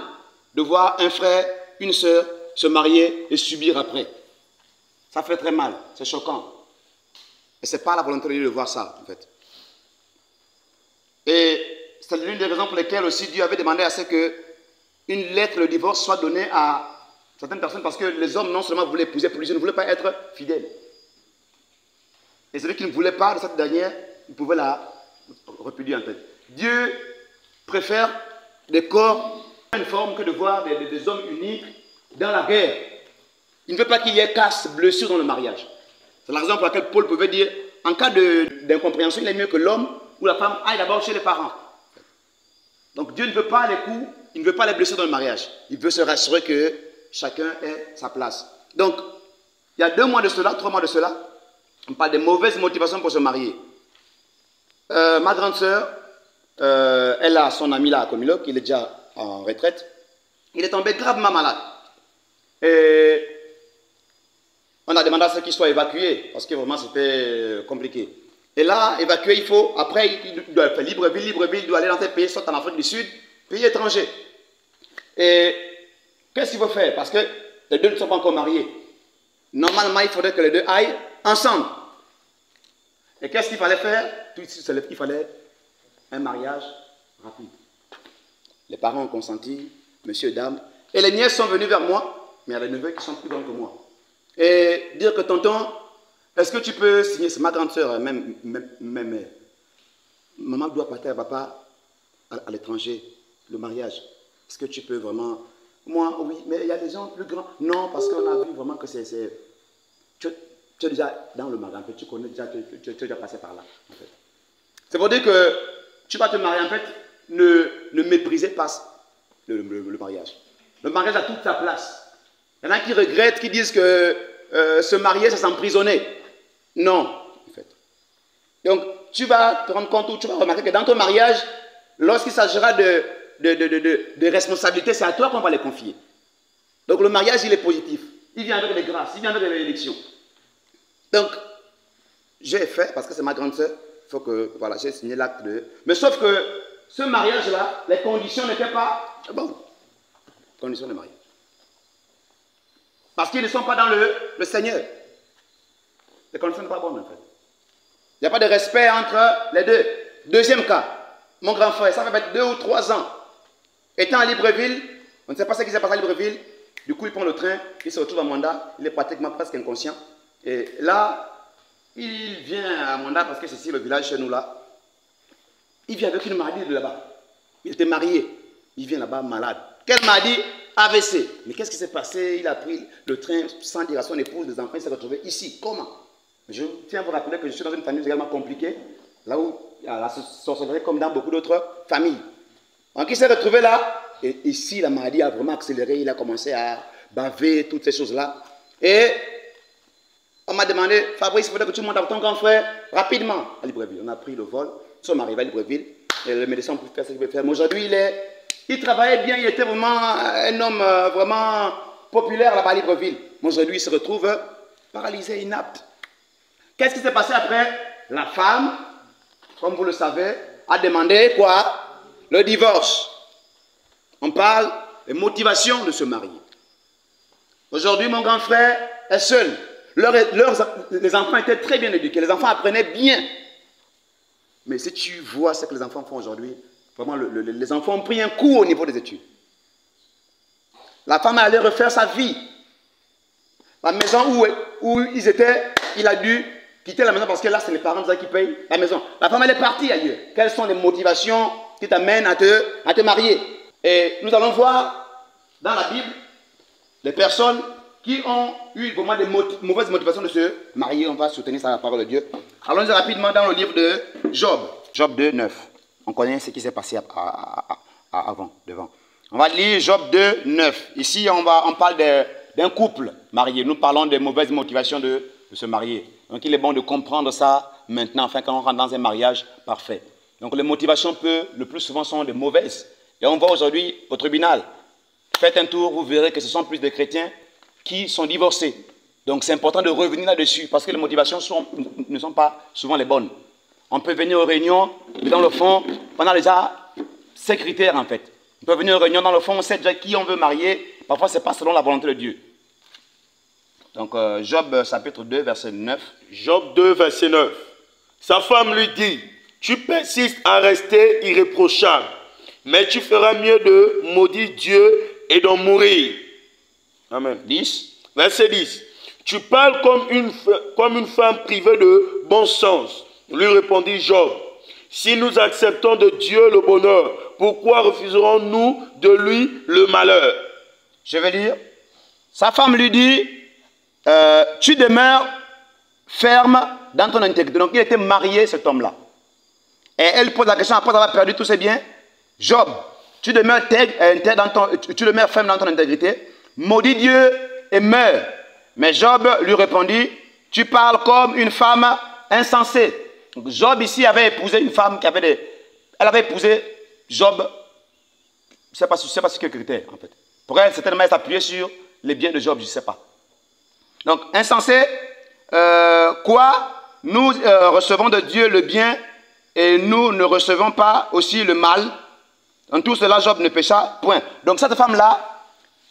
de voir un frère, une sœur se marier et subir après. Ça fait très mal, c'est choquant. Et ce n'est pas la volonté de Dieu de voir ça, en fait. Et c'est l'une des raisons pour lesquelles aussi Dieu avait demandé à ce que une lettre de divorce soit donnée à certaines personnes, parce que les hommes non seulement voulaient épouser pour lui, ils ne voulaient pas être fidèles. Et celui qui ne voulait pas de cette dernière, il pouvait la répudier en fait. Dieu préfère des corps uniformes que de voir des hommes unis dans la guerre. Il ne veut pas qu'il y ait casse, blessure dans le mariage. C'est la raison pour laquelle Paul pouvait dire, en cas d'incompréhension, il est mieux que l'homme ou la femme aille d'abord chez les parents. Donc Dieu ne veut pas les coups, il ne veut pas les blessures dans le mariage. Il veut se rassurer que chacun ait sa place. Donc, il y a 2 mois de cela, 3 mois de cela, on parle de mauvaises motivations pour se marier. Ma grande sœur, elle a son ami là à Comilog, il est déjà en retraite. Il est tombé gravement malade. Et on a demandé à ce qu'il soit évacué, parce que vraiment c'était compliqué. Et là, évacué, il faut, après, il doit faire Libreville, il doit aller dans tes pays, soit en Afrique du Sud, pays étranger. Et qu'est-ce qu'il faut faire? Parce que les 2 ne sont pas encore mariés. Normalement, il faudrait que les 2 aillent ensemble. Et qu'est-ce qu'il fallait faire? Tout de suite, il fallait un mariage rapide. Les parents ont consenti, monsieur et dame. Et les nièces sont venues vers moi, mais il y a les neveux qui sont plus grands que moi. Et dire que tonton, est-ce que tu peux signer? C'est ma grande soeur, même maman doit partir à papa à l'étranger, le mariage. Est-ce que tu peux vraiment... Moi, oui, mais il y a des gens plus grands. Non, parce qu'on a vu vraiment que c'est... Tu es déjà dans le mariage, tu connais déjà, tu es déjà passé par là. En fait. C'est pour dire que tu vas te marier, en fait, ne méprisez pas le mariage. Le mariage a toute sa place. Il y en a qui regrettent, qui disent que se marier, c'est s'emprisonner. Non, en fait. Donc, tu vas te rendre compte ou tu vas remarquer que dans ton mariage, lorsqu'il s'agira de responsabilités, c'est à toi qu'on va les confier. Donc, le mariage, il est positif. Il vient avec les grâces, il vient avec les bénédictions. Donc, j'ai fait, parce que c'est ma grande sœur, il faut que, voilà, j'ai signé l'acte de... Mais sauf que ce mariage-là, les conditions n'étaient pas bonnes. Conditions de mariage. Parce qu'ils ne sont pas dans le Seigneur. Les conditions ne sont pas bonnes, en fait. Il n'y a pas de respect entre les deux. Deuxième cas, mon grand frère, ça fait peut-être 2 ou 3 ans, étant à Libreville, on ne sait pas ce qui s'est passé à Libreville, du coup il prend le train, il se retrouve à Manda, il est pratiquement presque inconscient. Et là, il vient à Manda parce que c'est ici le village chez nous là. Il vient avec une maladie de là-bas. Il était marié, il vient là-bas malade. Quelle maladie? AVC. Mais qu'est-ce qui s'est passé? Il a pris le train sans dire à son épouse, des enfants, il s'est retrouvé ici. Comment? Je tiens à vous rappeler que je suis dans une famille également compliquée, là où il y a la sorcellerie comme dans beaucoup d'autres familles. Donc il s'est retrouvé là, et ici la maladie a vraiment accéléré, il a commencé à baver, toutes ces choses-là. Et on m'a demandé, Fabrice, il faudrait que tu montes avec ton grand frère rapidement à Libreville. On a pris le vol, nous sommes arrivés à Libreville, et le médecin peut faire ce qu'il veut faire. Mais aujourd'hui, il travaillait bien, il était vraiment un homme vraiment populaire là-bas à Libreville. Mais aujourd'hui, il se retrouve paralysé, inapte. Qu'est-ce qui s'est passé après? La femme, comme vous le savez, a demandé quoi? Le divorce. On parle des motivations de se marier. Aujourd'hui, mon grand frère est seul. Les enfants étaient très bien éduqués. Les enfants apprenaient bien. Mais si tu vois ce que les enfants font aujourd'hui, vraiment, les enfants ont pris un coup au niveau des études. La femme allait refaire sa vie. La maison où ils étaient, il a dû quitter la maison parce que là, c'est les parents qui payent la maison. La femme, elle est partie ailleurs. Quelles sont les motivations qui t'amènent à te marier? Et nous allons voir dans la Bible les personnes qui ont eu vraiment des mauvaises motivations de se marier. On va soutenir ça, la parole de Dieu. Allons-y rapidement dans le livre de Job. Job 2, 9. On connaît ce qui s'est passé devant. On va lire Job 2, 9. Ici, on parle d'un couple marié. Nous parlons des mauvaises motivations de se marier. Donc, il est bon de comprendre ça maintenant, afin qu'on rentre dans un mariage parfait. Donc, les motivations, le plus souvent, sont des mauvaises. Et on voit aujourd'hui au tribunal. Faites un tour, vous verrez que ce sont plus de chrétiens qui sont divorcés. Donc, c'est important de revenir là-dessus, parce que les motivations ne sont pas souvent les bonnes. On peut venir aux réunions, mais dans le fond, on a déjà ces critères, en fait. On peut venir aux réunions, dans le fond, on sait déjà qui on veut marier. Parfois, ce n'est pas selon la volonté de Dieu. Donc, Job, chapitre 2, verset 9. Job 2, verset 9. Sa femme lui dit, tu persistes à rester irréprochable, mais tu feras mieux de maudire Dieu et d'en mourir. Amen. 10. Verset 10. Tu parles comme une femme privée de bon sens. Lui répondit Job. Si nous acceptons de Dieu le bonheur, pourquoi refuserons-nous de lui le malheur? Je vais lire. Sa femme lui dit, tu demeures ferme dans ton intégrité. Donc il était marié, cet homme-là. Et elle pose la question après avoir perdu tous ses biens. Job, tu demeures ferme dans ton intégrité. Maudis Dieu et meurs. Mais Job lui répondit, tu parles comme une femme insensée. Donc Job ici avait épousé une femme qui avait elle avait épousé Job, je ne sais pas sur quel critère en fait. Pour elle, certainement, elle s'appuyait sur les biens de Job, je ne sais pas. Donc, insensé, quoi? Nous recevons de Dieu le bien et nous ne recevons pas aussi le mal. En tout cela, Job ne pécha, point. Donc, cette femme-là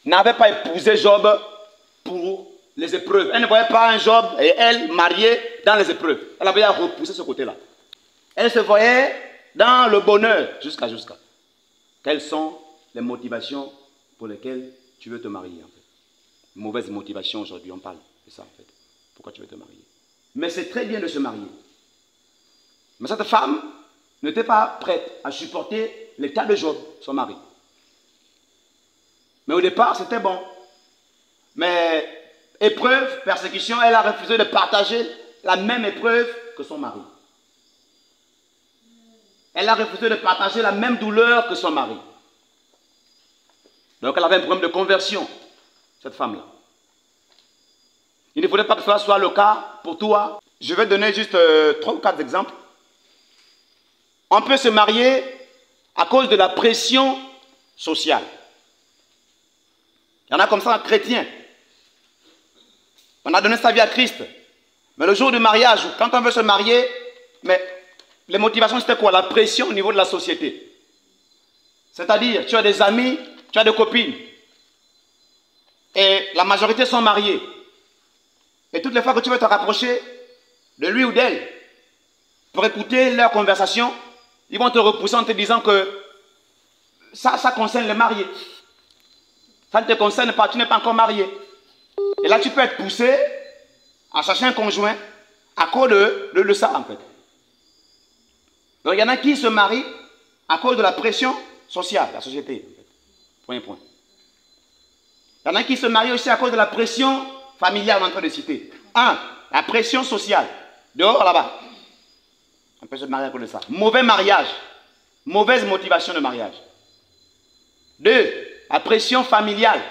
n'avait pas épousé Job pour les épreuves. Elle ne voyait pas un Job et elle mariée dans les épreuves. Elle avait repoussé ce côté-là. Elle se voyait dans le bonheur jusqu'à. Quelles sont les motivations pour lesquelles tu veux te marier en fait? Mauvaise motivation aujourd'hui, on parle de ça en fait. Pourquoi tu veux te marier? Mais c'est très bien de se marier. Mais cette femme n'était pas prête à supporter l'état de Job, son mari. Mais au départ, c'était bon. Mais épreuve, persécution, elle a refusé de partager la même épreuve que son mari. Elle a refusé de partager la même douleur que son mari. Donc elle avait un problème de conversion, cette femme-là. Il ne faudrait pas que cela soit le cas pour toi. Je vais donner juste 3 ou 4 exemples. On peut se marier à cause de la pression sociale. Il y en a comme ça, un chrétien. On a donné sa vie à Christ. Mais le jour du mariage, quand on veut se marier, mais les motivations, c'était quoi? La pression au niveau de la société. C'est-à-dire, tu as des amis, tu as des copines. Et la majorité sont mariés. Et toutes les fois que tu veux te rapprocher de lui ou d'elle, pour écouter leur conversation, ils vont te repousser en te disant que ça concerne les mariés. Ça ne te concerne pas, tu n'es pas encore marié. Et là, tu peux être poussé à chercher un conjoint à cause de ça, en fait. Donc, il y en a qui se marient à cause de la pression sociale, la société. En fait. Premier point. Il y en a qui se marient aussi à cause de la pression familiale, on est en train de citer. 1. La pression sociale. Dehors, là-bas. On peut se marier à cause de ça. Mauvais mariage. Mauvaise motivation de mariage. 2. La pression familiale.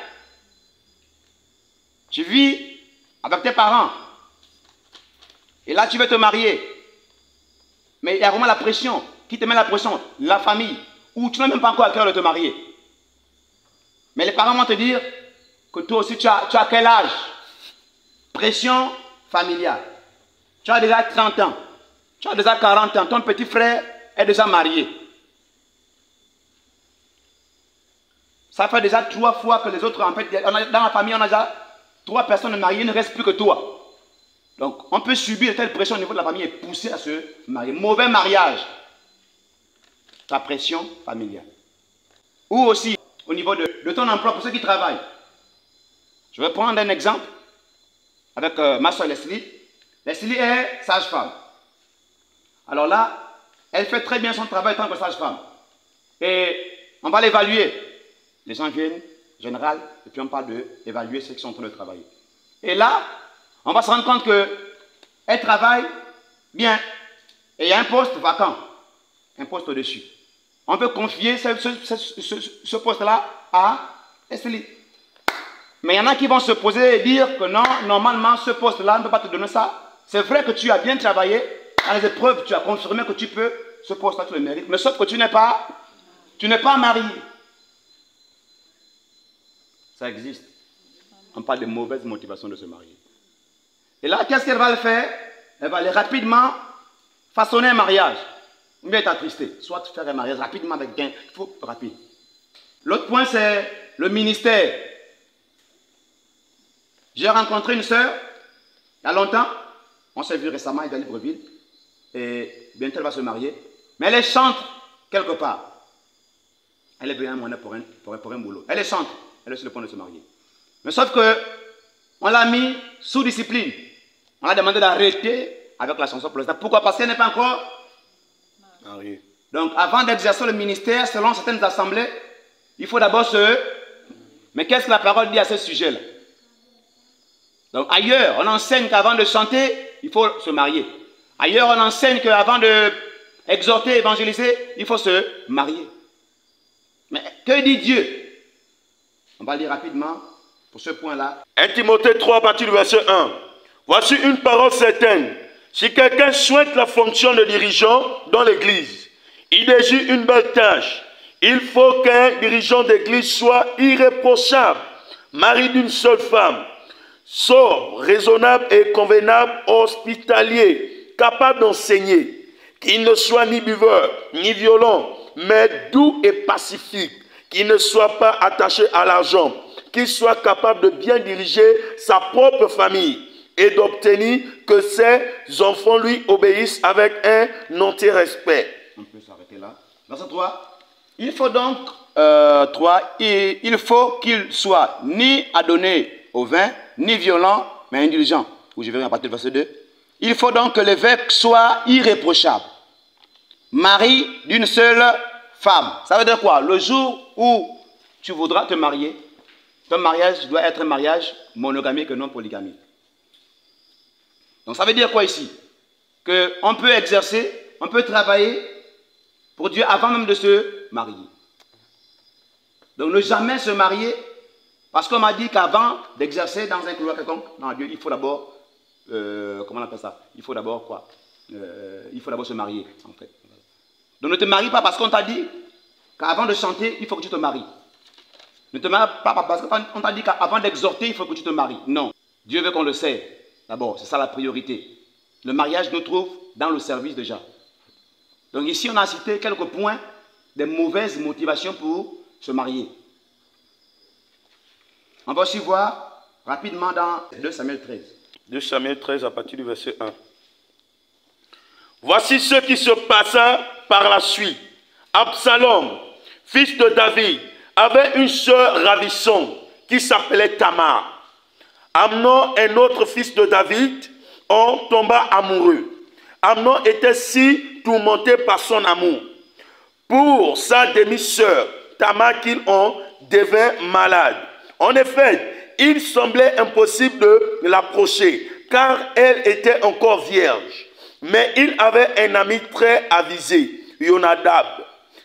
Tu vis avec tes parents. Et là, tu veux te marier. Mais il y a vraiment la pression. Qui te met la pression? La famille. Ou tu n'as même pas encore à cœur de te marier. Mais les parents vont te dire que toi aussi, tu as quel âge? Pression familiale. Tu as déjà 30 ans. Tu as déjà 40 ans. Ton petit frère est déjà marié. Ça fait déjà 3 fois que les autres, en fait, dans la famille, on a déjà 3 personnes mariées, il ne reste plus que toi. Donc, on peut subir de telle pression au niveau de la famille et pousser à se marier. Mauvais mariage. La pression familiale. Ou aussi, au niveau de ton emploi, pour ceux qui travaillent. Je vais prendre un exemple avec ma soeur Leslie. Leslie est sage-femme. Alors là, elle fait très bien son travail en tant que sage-femme. Et on va l'évaluer. Les gens viennent, général, et puis on parle d'évaluer ceux qui sont en train de travailler. Et là, on va se rendre compte qu'elle travaille bien. Et il y a un poste vacant, un poste au-dessus. On peut confier ce poste-là à Esteli. Mais il y en a qui vont se poser et dire que non, normalement, ce poste-là ne peut pas te donner ça. C'est vrai que tu as bien travaillé, dans les épreuves, tu as confirmé que tu peux, ce poste-là, tu le mérites. Mais sauf que tu n'es pas marié. Ça existe. On parle de mauvaise motivation de se marier. Et là, qu'est-ce qu'elle va le faire? Elle va aller rapidement façonner un mariage. Ou bien t'attrister. Soit faire un mariage rapidement avec gain. Il faut rapide. L'autre point, c'est le ministère. J'ai rencontré une sœur, il y a longtemps. On s'est vu récemment, elle est à Libreville. Et bientôt, elle va se marier. Mais elle est chante quelque part. Elle est bien monnaie pour un boulot. Elle est chante. Elle est sur le point de se marier. Mais sauf que, on l'a mis sous discipline. On a demandé d'arrêter avec la chanson pour l'instant. Pourquoi? Parce qu'elle n'est pas encore mariée. Donc, avant d'exercer le ministère, selon certaines assemblées, il faut d'abord se... Mais qu'est-ce que la parole dit à ce sujet-là? Donc, ailleurs, on enseigne qu'avant de chanter, il faut se marier. Ailleurs, on enseigne qu'avant d'exhorter, évangéliser, il faut se marier. Mais que dit Dieu? On va lire rapidement pour ce point-là. 1 Timothée 3, à partir du verset 1. Voici une parole certaine. Si quelqu'un souhaite la fonction de dirigeant dans l'église, il désire une belle tâche. Il faut qu'un dirigeant d'église soit irréprochable, mari d'une seule femme, sobre, raisonnable et convenable, hospitalier, capable d'enseigner, qu'il ne soit ni buveur, ni violent, mais doux et pacifique, qu'il ne soit pas attaché à l'argent, qu'il soit capable de bien diriger sa propre famille et d'obtenir que ses enfants lui obéissent avec un entier respect. On peut s'arrêter là. Verset 3. Il faut donc, il faut qu'il soit ni adonné au vin, ni violent, mais indulgent. Où je vais à partir du verset 2. Il faut donc que l'évêque soit irréprochable, mari d'une seule femme. Ça veut dire quoi? Le jour où tu voudras te marier, ton mariage doit être un mariage monogamique et non polygamique. Donc ça veut dire quoi ici? Qu'on peut exercer, on peut travailler pour Dieu avant même de se marier. Donc ne jamais se marier, parce qu'on m'a dit qu'avant d'exercer dans un couloir quelconque, dans Dieu, il faut d'abord, comment on appelle ça? Il faut d'abord quoi? Il faut d'abord se marier, en fait. Donc ne te marie pas parce qu'on t'a dit qu'avant de chanter, il faut que tu te maries. Ne te marie pas parce qu'on t'a dit qu'avant d'exhorter, il faut que tu te maries. Non. Dieu veut qu'on le sait. D'abord, c'est ça la priorité. Le mariage nous trouve dans le service déjà. Donc ici, on a cité quelques points de mauvaises motivations pour se marier. On va aussi voir rapidement dans 2 Samuel 13. 2 Samuel 13 à partir du verset 1. Voici ce qui se passa par la suite. Absalom, fils de David, avait une sœur ravissante qui s'appelait Tamar. Amnon, un autre fils de David, en tomba amoureux. Amnon était si tourmenté par son amour pour sa demi-sœur Tamar qu'il en devint malade. En effet, il semblait impossible de l'approcher car elle était encore vierge. Mais il avait un ami très avisé, Jonadab,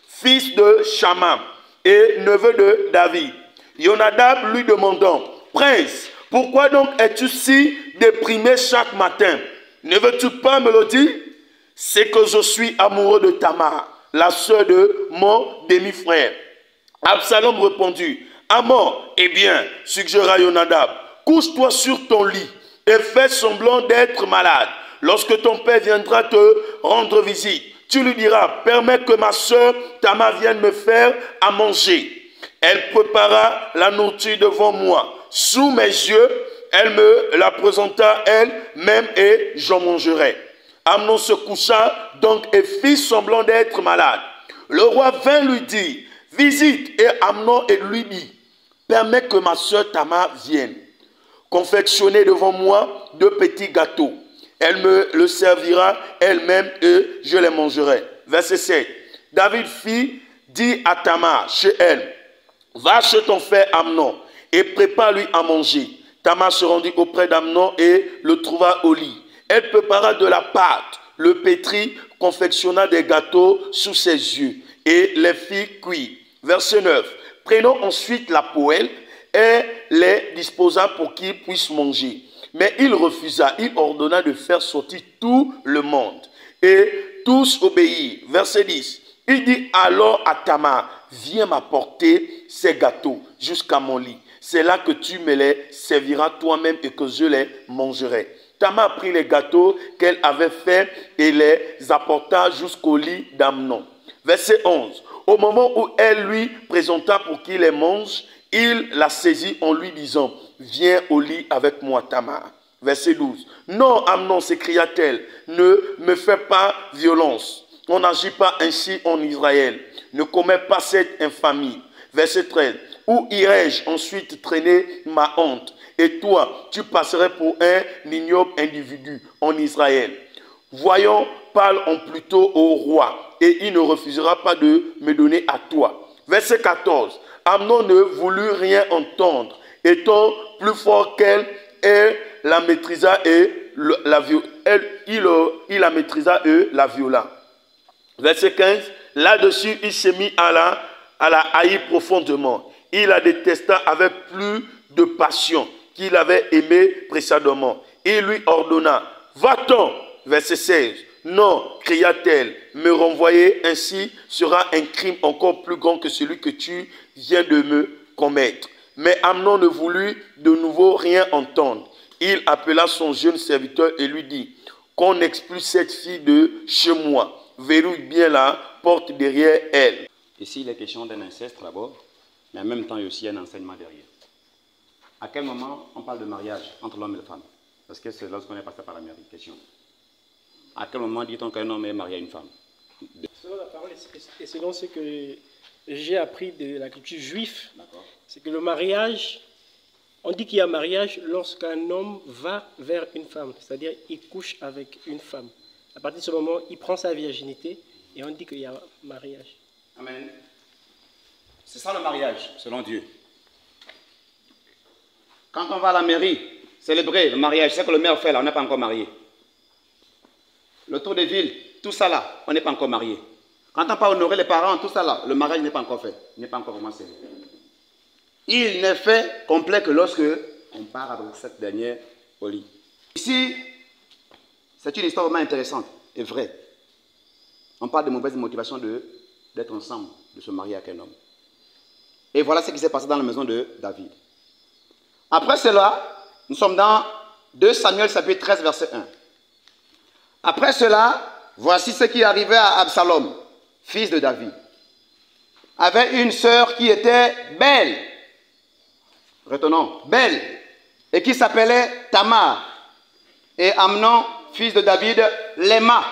fils de Shammam et neveu de David. Jonadab lui demandant, « Prince, pourquoi donc es-tu si déprimé chaque matin? Ne veux-tu pas me le dire? C'est que je suis amoureux de Tamar, la sœur de mon demi-frère. » Absalom répondit, « Amon, eh bien, suggéra Jonadab, couche-toi sur ton lit et fais semblant d'être malade. Lorsque ton père viendra te rendre visite, tu lui diras, permets que ma sœur Tamar vienne me faire à manger. Elle prépara la nourriture devant moi. Sous mes yeux, elle me la présenta elle-même et j'en mangerai. Amnon se coucha donc et fit semblant d'être malade. Le roi vint lui dire, visite, et Amnon et lui dit, permets que ma sœur Tamar vienne. Confectionnez devant moi 2 petits gâteaux. Elle me le servira elle-même et je les mangerai. Verset 7. David dit à Tamar chez elle, va chez ton frère Amnon et prépare-lui à manger. Tamar se rendit auprès d'Amnon et le trouva au lit. Elle prépara de la pâte, le pétrit, confectionna des gâteaux sous ses yeux et les fit cuire. Verset 9. Prenons ensuite la poêle et les disposa pour qu'ils puissent manger. Mais il refusa, il ordonna de faire sortir tout le monde. Et tous obéirent. Verset 10. Il dit alors à Tamar, viens m'apporter ces gâteaux jusqu'à mon lit. C'est là que tu me les serviras toi-même et que je les mangerai. Tamar prit les gâteaux qu'elle avait faits et les apporta jusqu'au lit d'Amnon. Verset 11. Au moment où elle lui présenta pour qu'il les mange, il la saisit en lui disant, viens au lit avec moi, Tamar. Verset 12. Non, Amnon, s'écria-t-elle, ne me fais pas violence. On n'agit pas ainsi en Israël. Ne commets pas cette infamie. Verset 13. Où irai-je ensuite traîner ma honte? Et toi, tu passerais pour un ignoble individu en Israël. Voyons, parle-en plutôt au roi, et il ne refusera pas de me donner à toi. Verset 14. Amnon ne voulut rien entendre. Étant plus fort qu'elle, elle la maîtrisa et il la maîtrisa et la viola. Verset 15. Là-dessus, il s'est mis à la haïr profondément. Il la détesta avec plus de passion qu'il avait aimé précédemment. Il lui ordonna, va-t'en. Verset 16. Non, cria-t-elle, me renvoyer ainsi sera un crime encore plus grand que celui que tu viens de me commettre. Mais Amnon ne voulut de nouveau rien entendre. Il appela son jeune serviteur et lui dit, qu'on expulse cette fille de chez moi. Verrouille bien la porte derrière elle. Ici, il est question d'un inceste d'abord, mais en même temps, il y a aussi un enseignement derrière. À quel moment on parle de mariage entre l'homme et la femme? Parce que c'est lorsqu'on est passé par la question. À quel moment dit-on qu'un homme est marié à une femme? Selon la parole et selon ce que j'ai appris de la culture juive, c'est que le mariage, on dit qu'il y a mariage lorsqu'un homme va vers une femme, c'est-à-dire il couche avec une femme. À partir de ce moment, il prend sa virginité et on dit qu'il y a mariage. Amen. C'est ça le mariage, selon Dieu. Quand on va à la mairie célébrer le mariage, c'est que le maire fait là, on n'est pas encore marié. Le tour de ville, tout ça là, on n'est pas encore marié. Quand on part honorer les parents, tout ça là, le mariage n'est pas encore fait, il n'est pas encore vraiment célébré. Il n'est fait complet que lorsque on part avec cette dernière au lit. Ici, c'est une histoire vraiment intéressante et vraie. On parle de mauvaise motivation d'être ensemble, de se marier avec un homme. Et voilà ce qui s'est passé dans la maison de David. Après cela, nous sommes dans 2 Samuel chapitre 13 verset 1. Après cela, voici ce qui arrivait à Absalom, fils de David. Avait une sœur qui était belle. Retenons, belle. Et qui s'appelait Tamar. Et Amnon, fils de David, l'aima.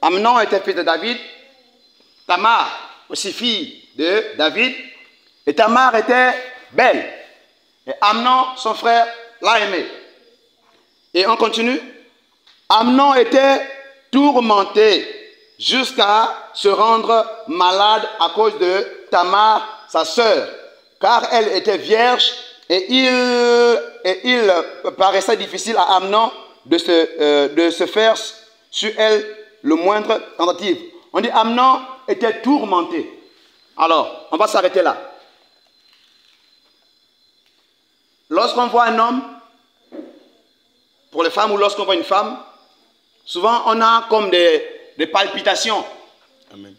Amnon était fils de David. Tamar, aussi fille de David. Et Tamar était belle. Et Amnon, son frère, l'a aimé. Et on continue. Amnon était tourmenté jusqu'à se rendre malade à cause de Tamar, sa sœur, car elle était vierge et il paraissait difficile à Amnon de se faire sur elle le moindre tentative. On dit Amnon était tourmenté. Alors, on va s'arrêter là. Lorsqu'on voit un homme, pour les femmes ou lorsqu'on voit une femme, souvent on a comme des palpitations. Amen.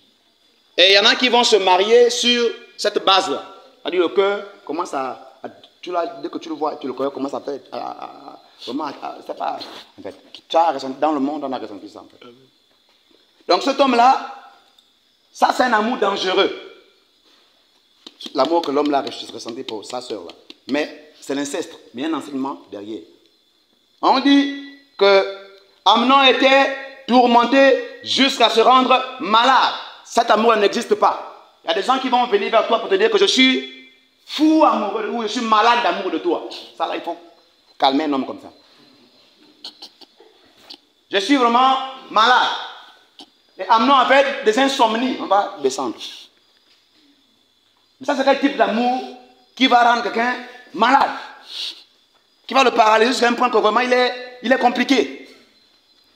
Et il y en a qui vont se marier sur cette base-là. C'est-à-dire le cœur commence dès que tu le vois, le cœur commence à faire. C'est pas. En fait, tu as ressenti, dans le monde, on a ressenti ça. En fait. Donc cet homme-là, ça c'est un amour dangereux. L'amour que l'homme là ressenti pour sa soeur-là. Mais c'est l'inceste, mais il y a un enseignement derrière. On dit que Amnon était tourmenté jusqu'à se rendre malade. Cet amour n'existe pas. Il y a des gens qui vont venir vers toi pour te dire que je suis fou amoureux ou je suis malade d'amour de toi. Ça là, il faut calmer un homme comme ça. Je suis vraiment malade. Et Amnon avait des insomnies. On va descendre. Mais ça, c'est quel type d'amour qui va rendre quelqu'un malade? Qui va le paralyser jusqu'à un point que vraiment il est compliqué.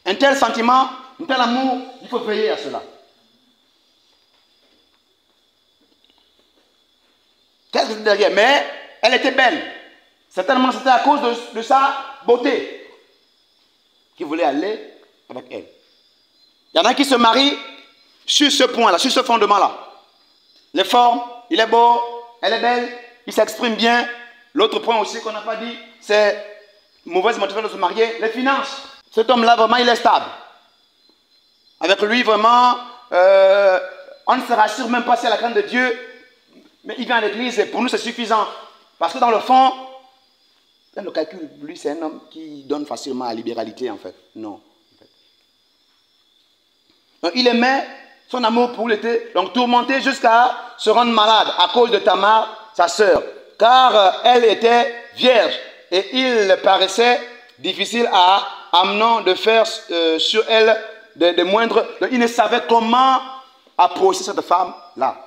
Un tel sentiment Un tel amour, il faut veiller à cela. Qu'est-ce que c'est derrière? Mais elle était belle. Certainement, c'était à cause de sa beauté qu'il voulait aller avec elle. Il y en a qui se marient sur ce point-là, sur ce fondement-là. Les formes, il est beau, elle est belle, il s'exprime bien. L'autre point aussi qu'on n'a pas dit, c'est mauvaise motivation de se marier, les finances. Cet homme-là, vraiment, il est stable. Avec lui, vraiment, on ne se rassure même pas si à la crainte de Dieu, mais il vient à l'église et pour nous, c'est suffisant. Parce que dans le fond, dans le calcul, lui, c'est un homme qui donne facilement à la libéralité, en fait. Non. En fait. Donc, il aimait, son amour pour lui était donc tourmenté jusqu'à se rendre malade à cause de Tamar, sa sœur. Car elle était vierge et il paraissait difficile à Amnon de faire sur elle des moindres. Donc, il ne savait comment approcher cette femme-là.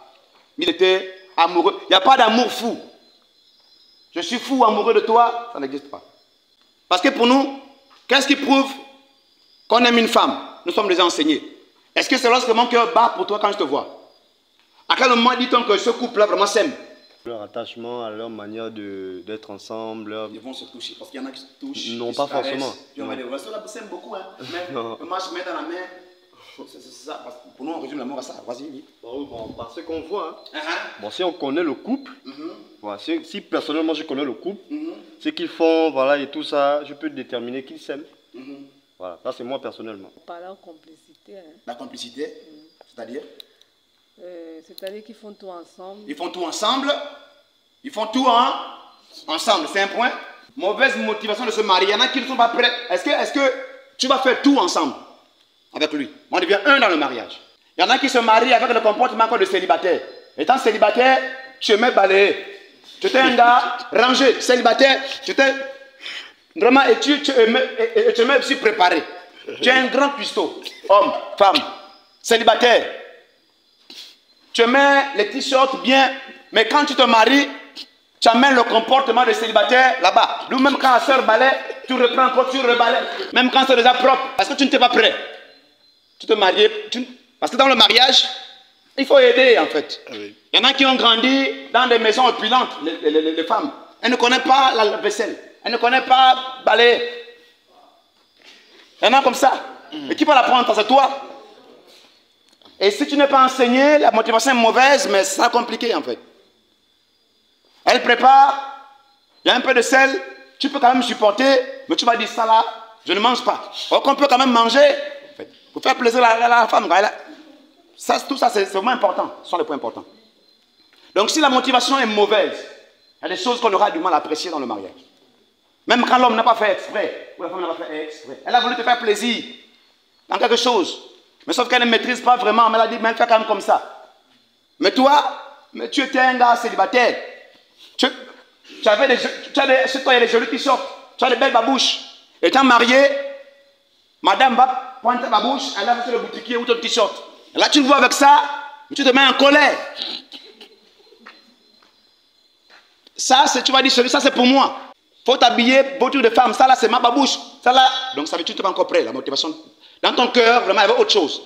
Il était amoureux. Il n'y a pas d'amour fou. Je suis fou amoureux de toi, ça n'existe pas. Parce que pour nous, qu'est-ce qui prouve qu'on aime une femme? Nous sommes déjà enseignés. Est-ce que c'est lorsque mon cœur bat pour toi quand je te vois? À quel moment dit-on que ce couple-là vraiment s'aime? Leur attachement, à leur manière d'être ensemble. Ils vont se toucher, parce qu'il y en a qui se touchent. Non, pas forcément. Les relations s'aiment beaucoup, hein. Mais moi, je mets dans la main. C'est ça. Pour nous, on résume l'amour à ça. Vas-y, vite. Bon, parce qu'on voit, hein. Bon, si on connaît le couple, voilà, si personnellement je connais le couple, ce qu'ils font, voilà, et tout ça, je peux déterminer qu'ils s'aiment. Voilà, ça c'est moi personnellement. On parle en complicité. Hein. La complicité, c'est-à-dire c'est-à-dire qu'ils font tout ensemble. Ils font tout ensemble. Ils font tout ensemble, c'est un point. Mauvaise motivation de se marier. Il y en a qui ne sont pas prêts. Est-ce que tu vas faire tout ensemble avec lui? On devient un dans le mariage. Il y en a qui se marient avec le comportement encore de célibataire. Étant célibataire, tu aimais balayer. Tu étais un gars rangé, célibataire. Tu étais vraiment, et tu aimais aussi préparer. Tu es un grand cuistot, homme, femme, célibataire. Tu mets les t-shirts bien, mais quand tu te maries, tu amènes le comportement de célibataire là-bas. Nous-même, quand la soeur balaye, tu reprends encore, tu rebalais. Même quand c'est déjà propre, parce que tu n'étais pas prêt. Tu te maries, parce que dans le mariage, il faut aider en fait. Il y en a qui ont grandi dans des maisons opulentes, les femmes. Elles ne connaissent pas la vaisselle. Elles ne connaissent pas balayer. Il y en a comme ça. Et qui va l'apprendre? C'est toi. Et si tu n'es pas enseigné, la motivation est mauvaise, mais c'est compliqué en fait. Elle prépare, il y a un peu de sel, tu peux quand même supporter, mais tu vas dire ça là, je ne mange pas. Or qu'on peut quand même manger, en fait, pour faire plaisir à la femme. Ça, tout ça, c'est vraiment important. Ce sont les points importants. Donc si la motivation est mauvaise, il y a des choses qu'on aura du mal à apprécier dans le mariage. Même quand l'homme n'a pas fait exprès, ou la femme n'a pas fait exprès. Elle a voulu te faire plaisir dans quelque chose. Mais sauf qu'elle ne maîtrise pas vraiment, mais elle a dit, mais elle fait quand même comme ça. Mais toi, tu étais un gars célibataire. Tu avais chez toi, il y a des jolis t-shirts, tu as des belles babouches. Étant marié, madame va pointer ma bouche, elle a fait le boutiquier ou ton t-shirt. Là, tu le vois avec ça, tu te mets en colère. Ça, tu vas dire, ça c'est pour moi. Il faut t'habiller, beaucoup de femmes. Ça là, c'est ma babouche. Ça là, donc ça veut dire que tu n'es pas encore prêt, la motivation. Dans ton cœur, vraiment, il y avait autre chose.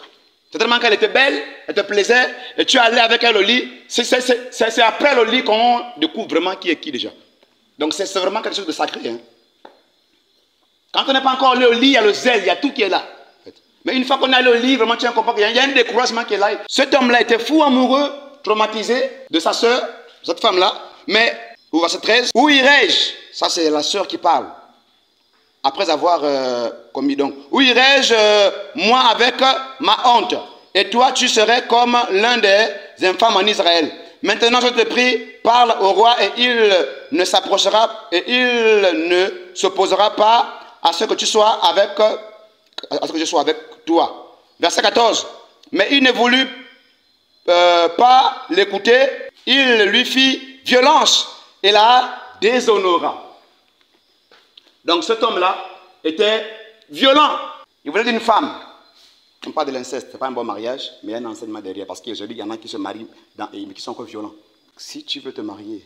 C'est tellement qu'elle était belle, elle te plaisait, et tu allais avec elle au lit. C'est après le lit qu'on découvre vraiment qui est qui déjà. Donc c'est vraiment quelque chose de sacré. Hein. Quand on n'est pas encore allé au lit, il y a le zèle, il y a tout qui est là. Mais une fois qu'on est allé au lit, vraiment tu as un comportement, il y a un découragement qui est là. Cet homme-là était fou amoureux, traumatisé de sa sœur, cette femme-là. Mais, au verset 13, où irai-je? Ça c'est la sœur qui parle. Après avoir commis donc. Où irai-je, moi, avec ma honte? Et toi, tu serais comme l'un des infâmes en Israël. Maintenant, je te prie, parle au roi et il ne s'approchera et il ne s'opposera pas à ce que tu sois avec, à ce que je sois avec toi. Verset 14. Mais il ne voulut pas l'écouter. Il lui fit violence et la déshonora. Donc cet homme-là était violent. Il voulait d'une femme. On parle de l'inceste, ce n'est pas un bon mariage, mais il y a un enseignement derrière. Parce que je dis qu'il y en a qui se marient, mais qui sont encore violents. Si tu veux te marier,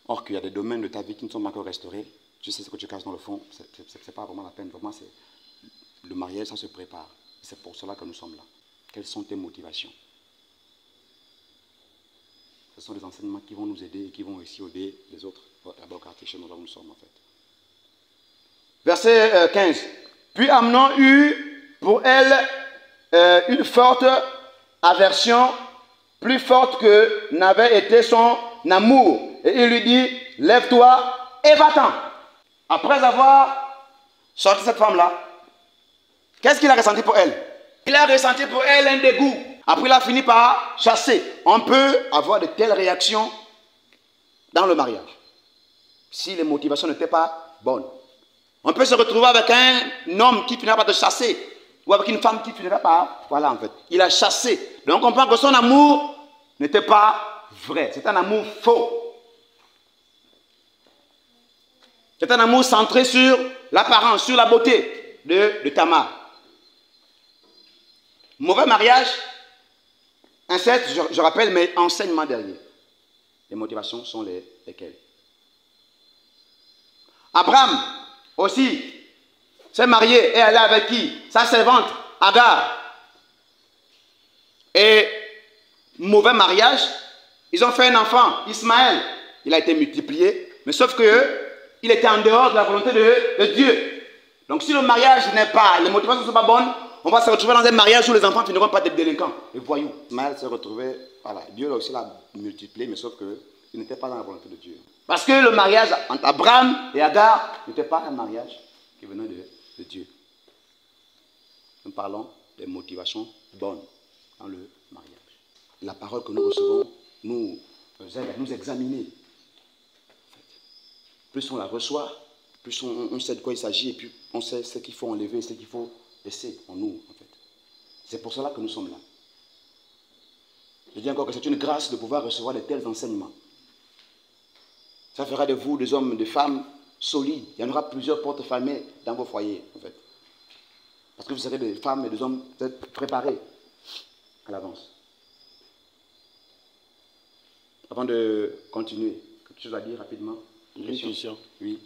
or qu'il y a des domaines de ta vie qui ne sont pas encore restaurés, tu sais ce que tu caches dans le fond, ce n'est pas vraiment la peine. Vraiment, Le mariage, ça se prépare. C'est pour cela que nous sommes là. Quelles sont tes motivations? Ce sont des enseignements qui vont nous aider et qui vont aussi aider les autres. D'abord, quartier chez nous, là où nous sommes en fait. Verset 15. Puis Amnon eut pour elle une forte aversion, plus forte que n'avait été son amour. Et il lui dit, lève-toi et va-t'en. Après avoir sorti cette femme-là, qu'est-ce qu'il a ressenti pour elle? Il a ressenti pour elle un dégoût. Après, il a fini par chasser. On peut avoir de telles réactions dans le mariage, si les motivations n'étaient pas bonnes. On peut se retrouver avec un homme qui finira par te chasser, ou avec une femme qui finira par... Voilà, en fait. Il a chassé. Donc, on comprend que son amour n'était pas vrai. C'est un amour faux. C'est un amour centré sur l'apparence, sur la beauté de Tamar. Mauvais mariage, inceste, je rappelle, mais enseignement derrière. Les motivations sont lesquelles? Abraham aussi s'est marié et elle est avec qui? Sa servante, Agar. Et mauvais mariage, ils ont fait un enfant, Ismaël. Il a été multiplié, mais sauf que il était en dehors de la volonté de Dieu. Donc si le mariage n'est pas, les motivations ne sont pas bonnes, on va se retrouver dans un mariage où les enfants finiront par être délinquants, les voyous. Ismaël s'est retrouvé, voilà, Dieu aussi l'a multiplié, mais sauf qu'il n'était pas dans la volonté de Dieu. Parce que le mariage entre Abraham et Agar n'était pas un mariage qui venait de Dieu. Nous parlons des motivations bonnes dans le mariage. La parole que nous recevons nous aide à nous examiner. Plus on la reçoit, plus on sait de quoi il s'agit et puis on sait ce qu'il faut enlever, ce qu'il faut laisser en nous. En fait. C'est pour cela que nous sommes là. Je dis encore que c'est une grâce de pouvoir recevoir de tels enseignements. Ça fera de vous des hommes, des femmes solides. Il y en aura plusieurs portes fermées dans vos foyers, en fait. Parce que vous serez des femmes et des hommes peut-être préparés à l'avance. Avant de continuer, quelque chose à dire rapidement? Une question. Oui.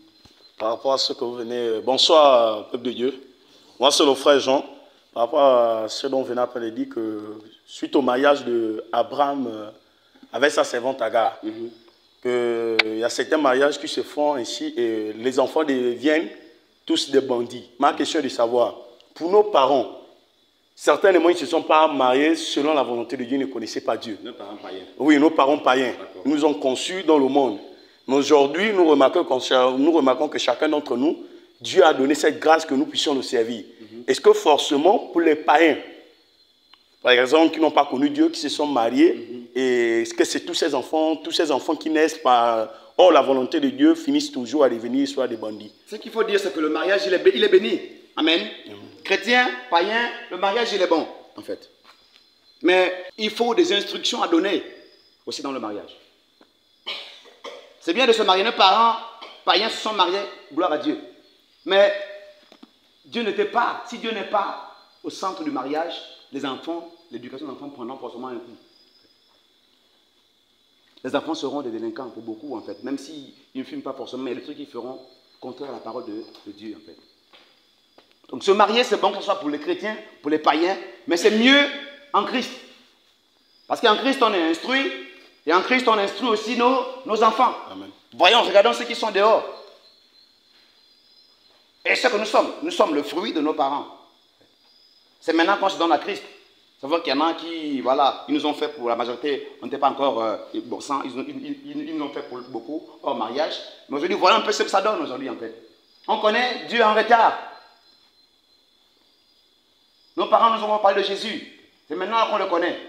Par rapport à ce que vous venez... Bonsoir, peuple de Dieu. Moi, c'est le frère Jean. Par rapport à ce dont vous venez après de dire que suite au mariage d'Abraham avec sa servante Agar, qu'il y a certains mariages qui se font ainsi et les enfants deviennent tous des bandits. Ma question est de savoir, pour nos parents, certainement ils ne se sont pas mariés selon la volonté de Dieu, ils ne connaissaient pas Dieu. Nos parents païens. Oui, nos parents païens. Ils nous ont conçus dans le monde. Mais aujourd'hui, nous remarquons que chacun d'entre nous, Dieu a donné cette grâce que nous puissions le servir. Est-ce que forcément, pour les païens, par exemple, qui n'ont pas connu Dieu, qui se sont mariés, et est-ce que c'est tous ces enfants qui naissent par hors la volonté de Dieu, finissent toujours à devenir soit des bandits? Ce qu'il faut dire, c'est que le mariage, il est béni. Amen. Chrétien, païen, le mariage, il est bon, en fait. Mais il faut des instructions à donner aussi dans le mariage. C'est bien de se marier. Nos parents païens se sont mariés, gloire à Dieu. Mais Dieu n'était pas, si Dieu n'est pas au centre du mariage, les enfants, l'éducation des enfants prendront forcément un coup. Les enfants seront des délinquants pour beaucoup, en fait. Même s'ils ne fument pas forcément, il y a des trucs qu'ils feront contraire à la parole de Dieu, en fait. Donc se marier, c'est bon que ce soit pour les chrétiens, pour les païens, mais c'est mieux en Christ. Parce qu'en Christ, on est instruit, et en Christ, on instruit aussi nos enfants. Amen. Voyons, regardons ceux qui sont dehors. Et ce que nous sommes le fruit de nos parents. C'est maintenant qu'on se donne à Christ. Ça veut dire qu'il y en a qui, voilà, ils nous ont fait pour la majorité, on n'était pas encore bon sang, ils nous ont fait pour beaucoup hors mariage. Mais aujourd'hui, voilà un peu ce que ça donne aujourd'hui en fait. On connaît Dieu en retard. Nos parents nous ont parlé de Jésus. C'est maintenant qu'on le connaît.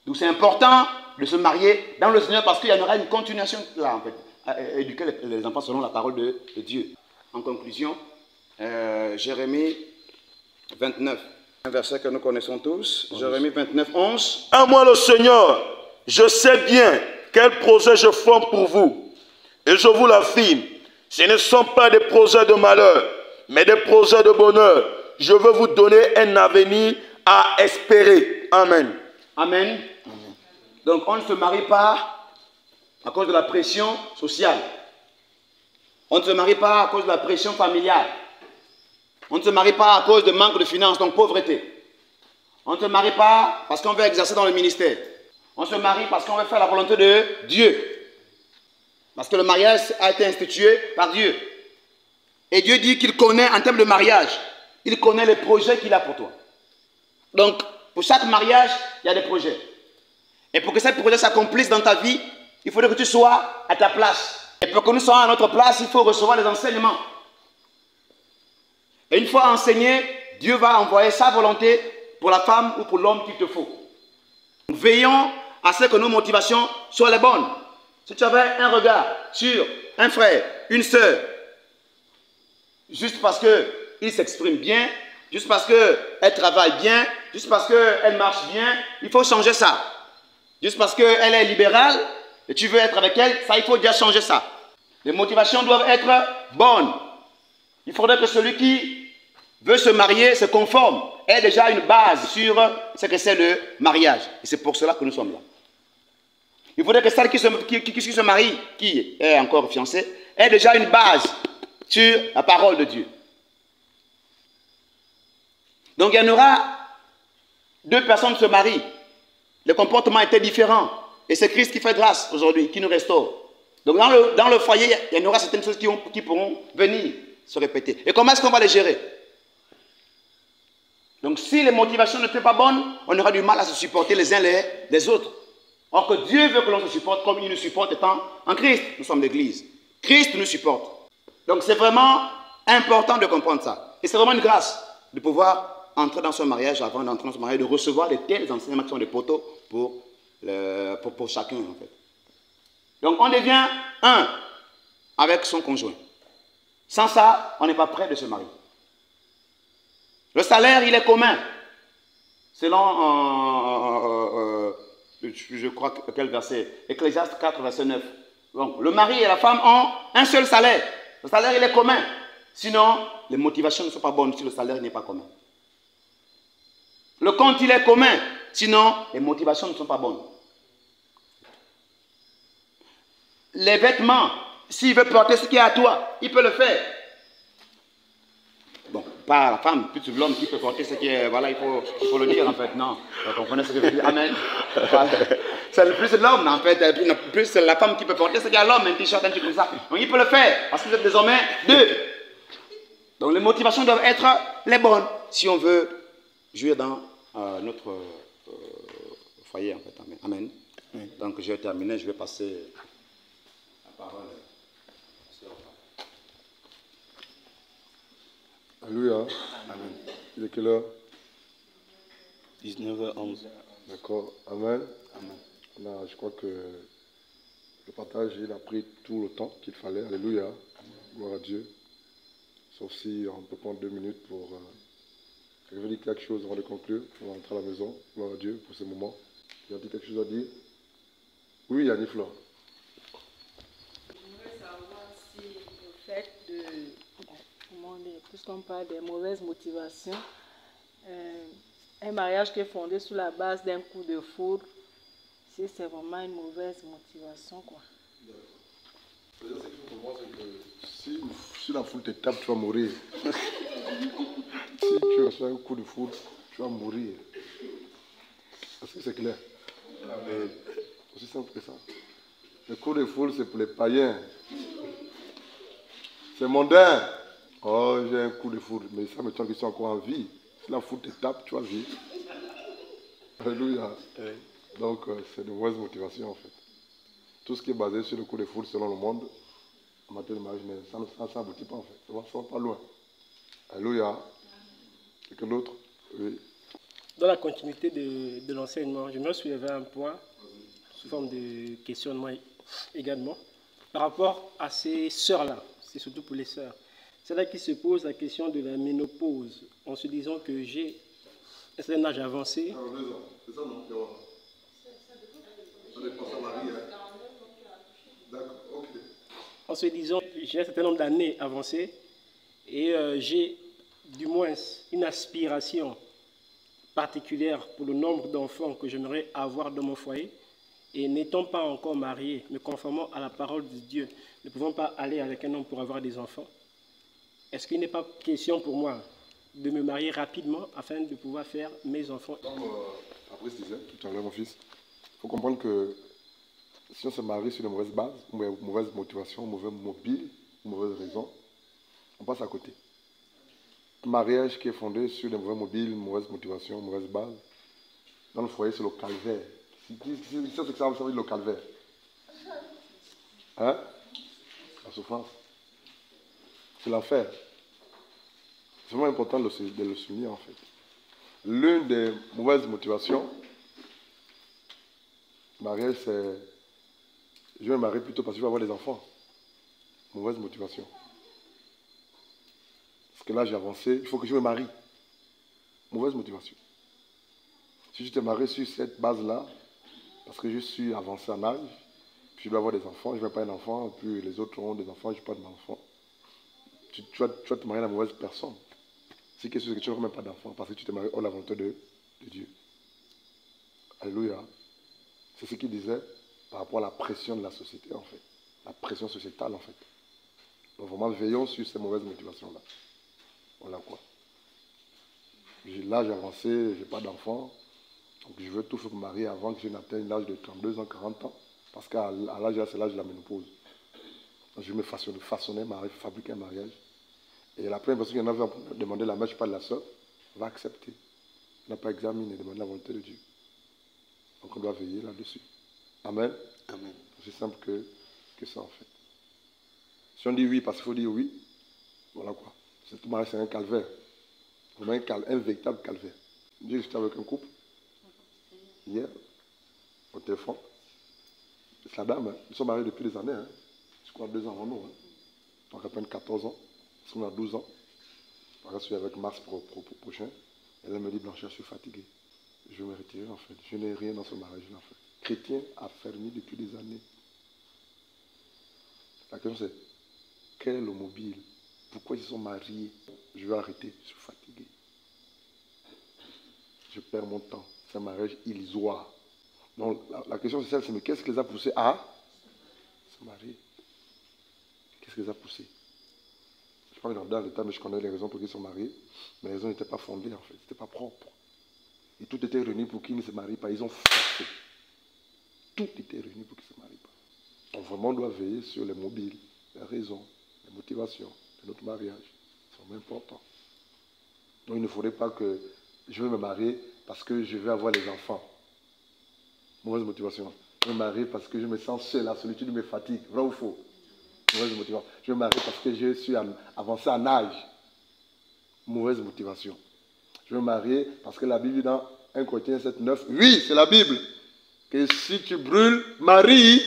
Donc c'est important de se marier dans le Seigneur parce qu'il y en aura une continuation là en fait. Éduquer les enfants selon la parole de Dieu. En conclusion, Jérémie 29, un verset que nous connaissons tous. Jérémie 29, 11. À moi le Seigneur, je sais bien quel projet je forme pour vous. Et je vous l'affirme, ce ne sont pas des projets de malheur, mais des projets de bonheur. Je veux vous donner un avenir à espérer. Amen. Amen. Donc on ne se marie pas à cause de la pression sociale. On ne se marie pas à cause de la pression familiale. On ne se marie pas à cause de manque de finances, donc pauvreté. On ne se marie pas parce qu'on veut exercer dans le ministère. On se marie parce qu'on veut faire la volonté de Dieu. Parce que le mariage a été institué par Dieu. Et Dieu dit qu'il connaît, en termes de mariage, il connaît les projets qu'il a pour toi. Donc, pour chaque mariage, il y a des projets. Et pour que ces projets s'accomplissent dans ta vie, il faudrait que tu sois à ta place. Et pour que nous soyons à notre place, il faut recevoir les enseignements. Et une fois enseigné, Dieu va envoyer sa volonté pour la femme ou pour l'homme qu'il te faut. Veillons à ce que nos motivations soient les bonnes. Si tu avais un regard sur un frère, une sœur, juste parce qu'il s'exprime bien, juste parce qu'elle travaille bien, juste parce qu'elle marche bien, il faut changer ça. Juste parce qu'elle est libérale et tu veux être avec elle, ça, il faut déjà changer ça. Les motivations doivent être bonnes. Il faudrait que celui qui veut se marier se conforme, ait déjà une base sur ce que c'est le mariage. Et c'est pour cela que nous sommes là. Il faudrait que celle qui se marie, qui est encore fiancée, ait déjà une base sur la parole de Dieu. Donc il y en aura deux personnes se marient. Le comportement était différent. Et c'est Christ qui fait grâce aujourd'hui, qui nous restaure. Donc dans le foyer, il y en aura certaines choses qui pourront venir se répéter. Et comment est-ce qu'on va les gérer? Donc si les motivations n'étaient pas bonnes, on aura du mal à se supporter les uns les autres. Or que Dieu veut que l'on se supporte comme il nous supporte étant en Christ. Nous sommes l'Église. Christ nous supporte. Donc c'est vraiment important de comprendre ça. Et c'est vraiment une grâce de pouvoir entrer dans son mariage, avant d'entrer dans son mariage, de recevoir de tels enseignements qui sont des poteaux pour chacun en fait. Donc on devient un avec son conjoint. Sans ça, on n'est pas prêt de se marier. Le salaire, il est commun. Selon, je crois, quel verset? Ecclésiaste 4, verset 9. Donc, le mari et la femme ont un seul salaire. Le salaire, il est commun. Sinon, les motivations ne sont pas bonnes si le salaire n'est pas commun. Le compte, il est commun. Sinon, les motivations ne sont pas bonnes. Les vêtements, s'il veut porter ce qui est à toi, il peut le faire. Bon, pas la femme, plus l'homme qui peut porter ce qui est... Voilà, il faut le dire en fait. Non, vous comprenez ce que je veux dire? Amen. C'est plus l'homme en fait, plus c'est la femme qui peut porter ce qu'il y a à l'homme, un t-shirt, un truc comme ça. Donc il peut le faire, parce que vous êtes désormais deux. Donc les motivations doivent être les bonnes, si on veut jouer dans notre foyer en fait. Amen. Amen. Donc je vais terminer, je vais passer la parole. Alléluia. Amen. Il est quelle heure? 19h11. D'accord. Amen. Amen. Là, je crois que le partage, il a pris tout le temps qu'il fallait. Alléluia. Amen. Gloire à Dieu. Sauf si on peut prendre 2 minutes pour dire quelque chose avant de conclure, pour rentrer à la maison. Gloire à Dieu pour ce moment. Il y a quelque chose à dire? Oui, Yannick Flore. J'aimerais savoir si le fait de... Puisqu'on parle des mauvaises motivations, un mariage qui est fondé sur la base d'un coup de foudre, si c'est vraiment une mauvaise motivation, quoi. Ce qu'il faut comprendre, c'est que si la foudre te tape, tu vas mourir. Si tu reçois un coup de foudre, tu vas mourir. Est-ce que c'est clair? Amen. Aussi simple que ça. Le coup de foudre, c'est pour les païens. C'est mondain. Oh, j'ai un coup de foudre, mais ça me semble qu'ils sont encore en vie. Si la foudre te tape, tu vas vivre. Alléluia. Donc, c'est une mauvaise motivation en fait. Tout ce qui est basé sur le coup de foudre selon le monde, en matière de mariage, ça n'aboutit pas en fait. Ça ne va pas loin. Alléluia. Quelqu'un d'autre? Oui. Dans la continuité de l'enseignement, je me soulever un point, sous forme de questionnement également, par rapport à ces sœurs-là. C'est surtout pour les sœurs. C'est là qu'il se pose la question de la ménopause, en se disant que j'ai un certain âge avancé. C'est ça, non? Ça dépend de sa mari, hein? D'accord, ok. En se disant que j'ai un certain nombre d'années avancées et j'ai du moins une aspiration particulière pour le nombre d'enfants que j'aimerais avoir dans mon foyer. Et n'étant pas encore marié, me conformant à la parole de Dieu, ne pouvant pas aller avec un homme pour avoir des enfants, est-ce qu'il n'est pas question pour moi de me marier rapidement afin de pouvoir faire mes enfants. Comme Fabrice disait tout à l'heure, mon fils, il faut comprendre que si on se marie sur de mauvaises bases, mauvaise motivation, mauvais mobile, mauvaise raison, on passe à côté. Un mariage qui est fondé sur des mauvais mobiles, mauvaise motivation, mauvaise base, dans le foyer, c'est le calvaire. C'est ça que ça veut dire le calvaire. Hein? La souffrance. C'est l'enfer. C'est vraiment important de le souligner en fait. L'une des mauvaises motivations, mariage, c'est je vais me marier plutôt parce que je vais avoir des enfants. Mauvaise motivation. Parce que là j'ai avancé, il faut que je me marie. Mauvaise motivation. Si je te marie sur cette base-là, parce que je suis avancé en âge, puis je dois avoir des enfants, je ne veux pas un enfant, puis les autres ont des enfants, je n'ai pas d'enfants. Tu vas te marier à la mauvaise personne. C'est quelque chose que tu n'auras même pas d'enfant, parce que tu te maries hors la volonté de Dieu. Alléluia. C'est ce qu'il disait par rapport à la pression de la société, en fait. La pression sociétale, en fait. Donc vraiment, veillons sur ces mauvaises motivations-là. Voilà quoi. Là, j'ai avancé, je n'ai pas d'enfant. Donc je veux tout faire pour me marier avant que je n'atteigne l'âge de 32 ans, 40 ans. Parce qu'à l'âge là, c'est l'âge de la ménopause. Donc je vais me façonner, fabriquer un mariage. Et la première personne qui en avait demandé la mère, je parle de la soeur, va accepter. Elle n'a pas examiné, demander la volonté de Dieu. Donc on doit veiller là-dessus. Amen. Amen. C'est simple que ça en fait. Si on dit oui parce qu'il faut dire oui, voilà quoi. Tout mariage c'est un calvaire. Vraiment un véritable calvaire. J'étais avec un couple hier au téléphone. C'est la dame, hein. Ils sont mariés depuis des années, hein. Je crois 2 ans avant nous. Hein. Donc à peine 14 ans. Ils sont à 12 ans. Je suis avec Mars prochain. Elle me dit, Blanchard, je suis fatigué. Je vais me retirer en fait. Je n'ai rien dans ce mariage-là en fait. Chrétien affermi depuis des années. La question c'est, quel est le mobile? Pourquoi ils sont mariés? Je vais arrêter, je suis fatigué. Je perds mon temps. C'est un mariage illusoire. Donc la question c'est celle, mais qu'est-ce qui les a poussés à se marier? Qu'est-ce qui les a poussés? Je ne sais pas dans l'état, mais je connais les raisons pour lesquelles ils sont mariés. Mais les raisons n'étaient pas fondées en fait, c'était pas propre. Et tout était réuni pour qu'ils ne se marient pas. Ils ont forcé. Tout était réuni pour qu'ils ne se marient pas. Donc vraiment on doit veiller sur les mobiles, les raisons, les motivations de notre mariage. C'est vraiment important. Donc il ne faudrait pas que je vais me marier parce que je vais avoir les enfants. Mauvaise motivation. Je vais me marier parce que je me sens seul, la solitude me fatigue. Vrai ou faux? Mauvaise motivation. Je vais me marier parce que je suis avancé en âge. Mauvaise motivation. Je vais me marier parce que la Bible dit dans 1 Corinthiens 7, 9, oui, c'est la Bible, que si tu brûles, marie,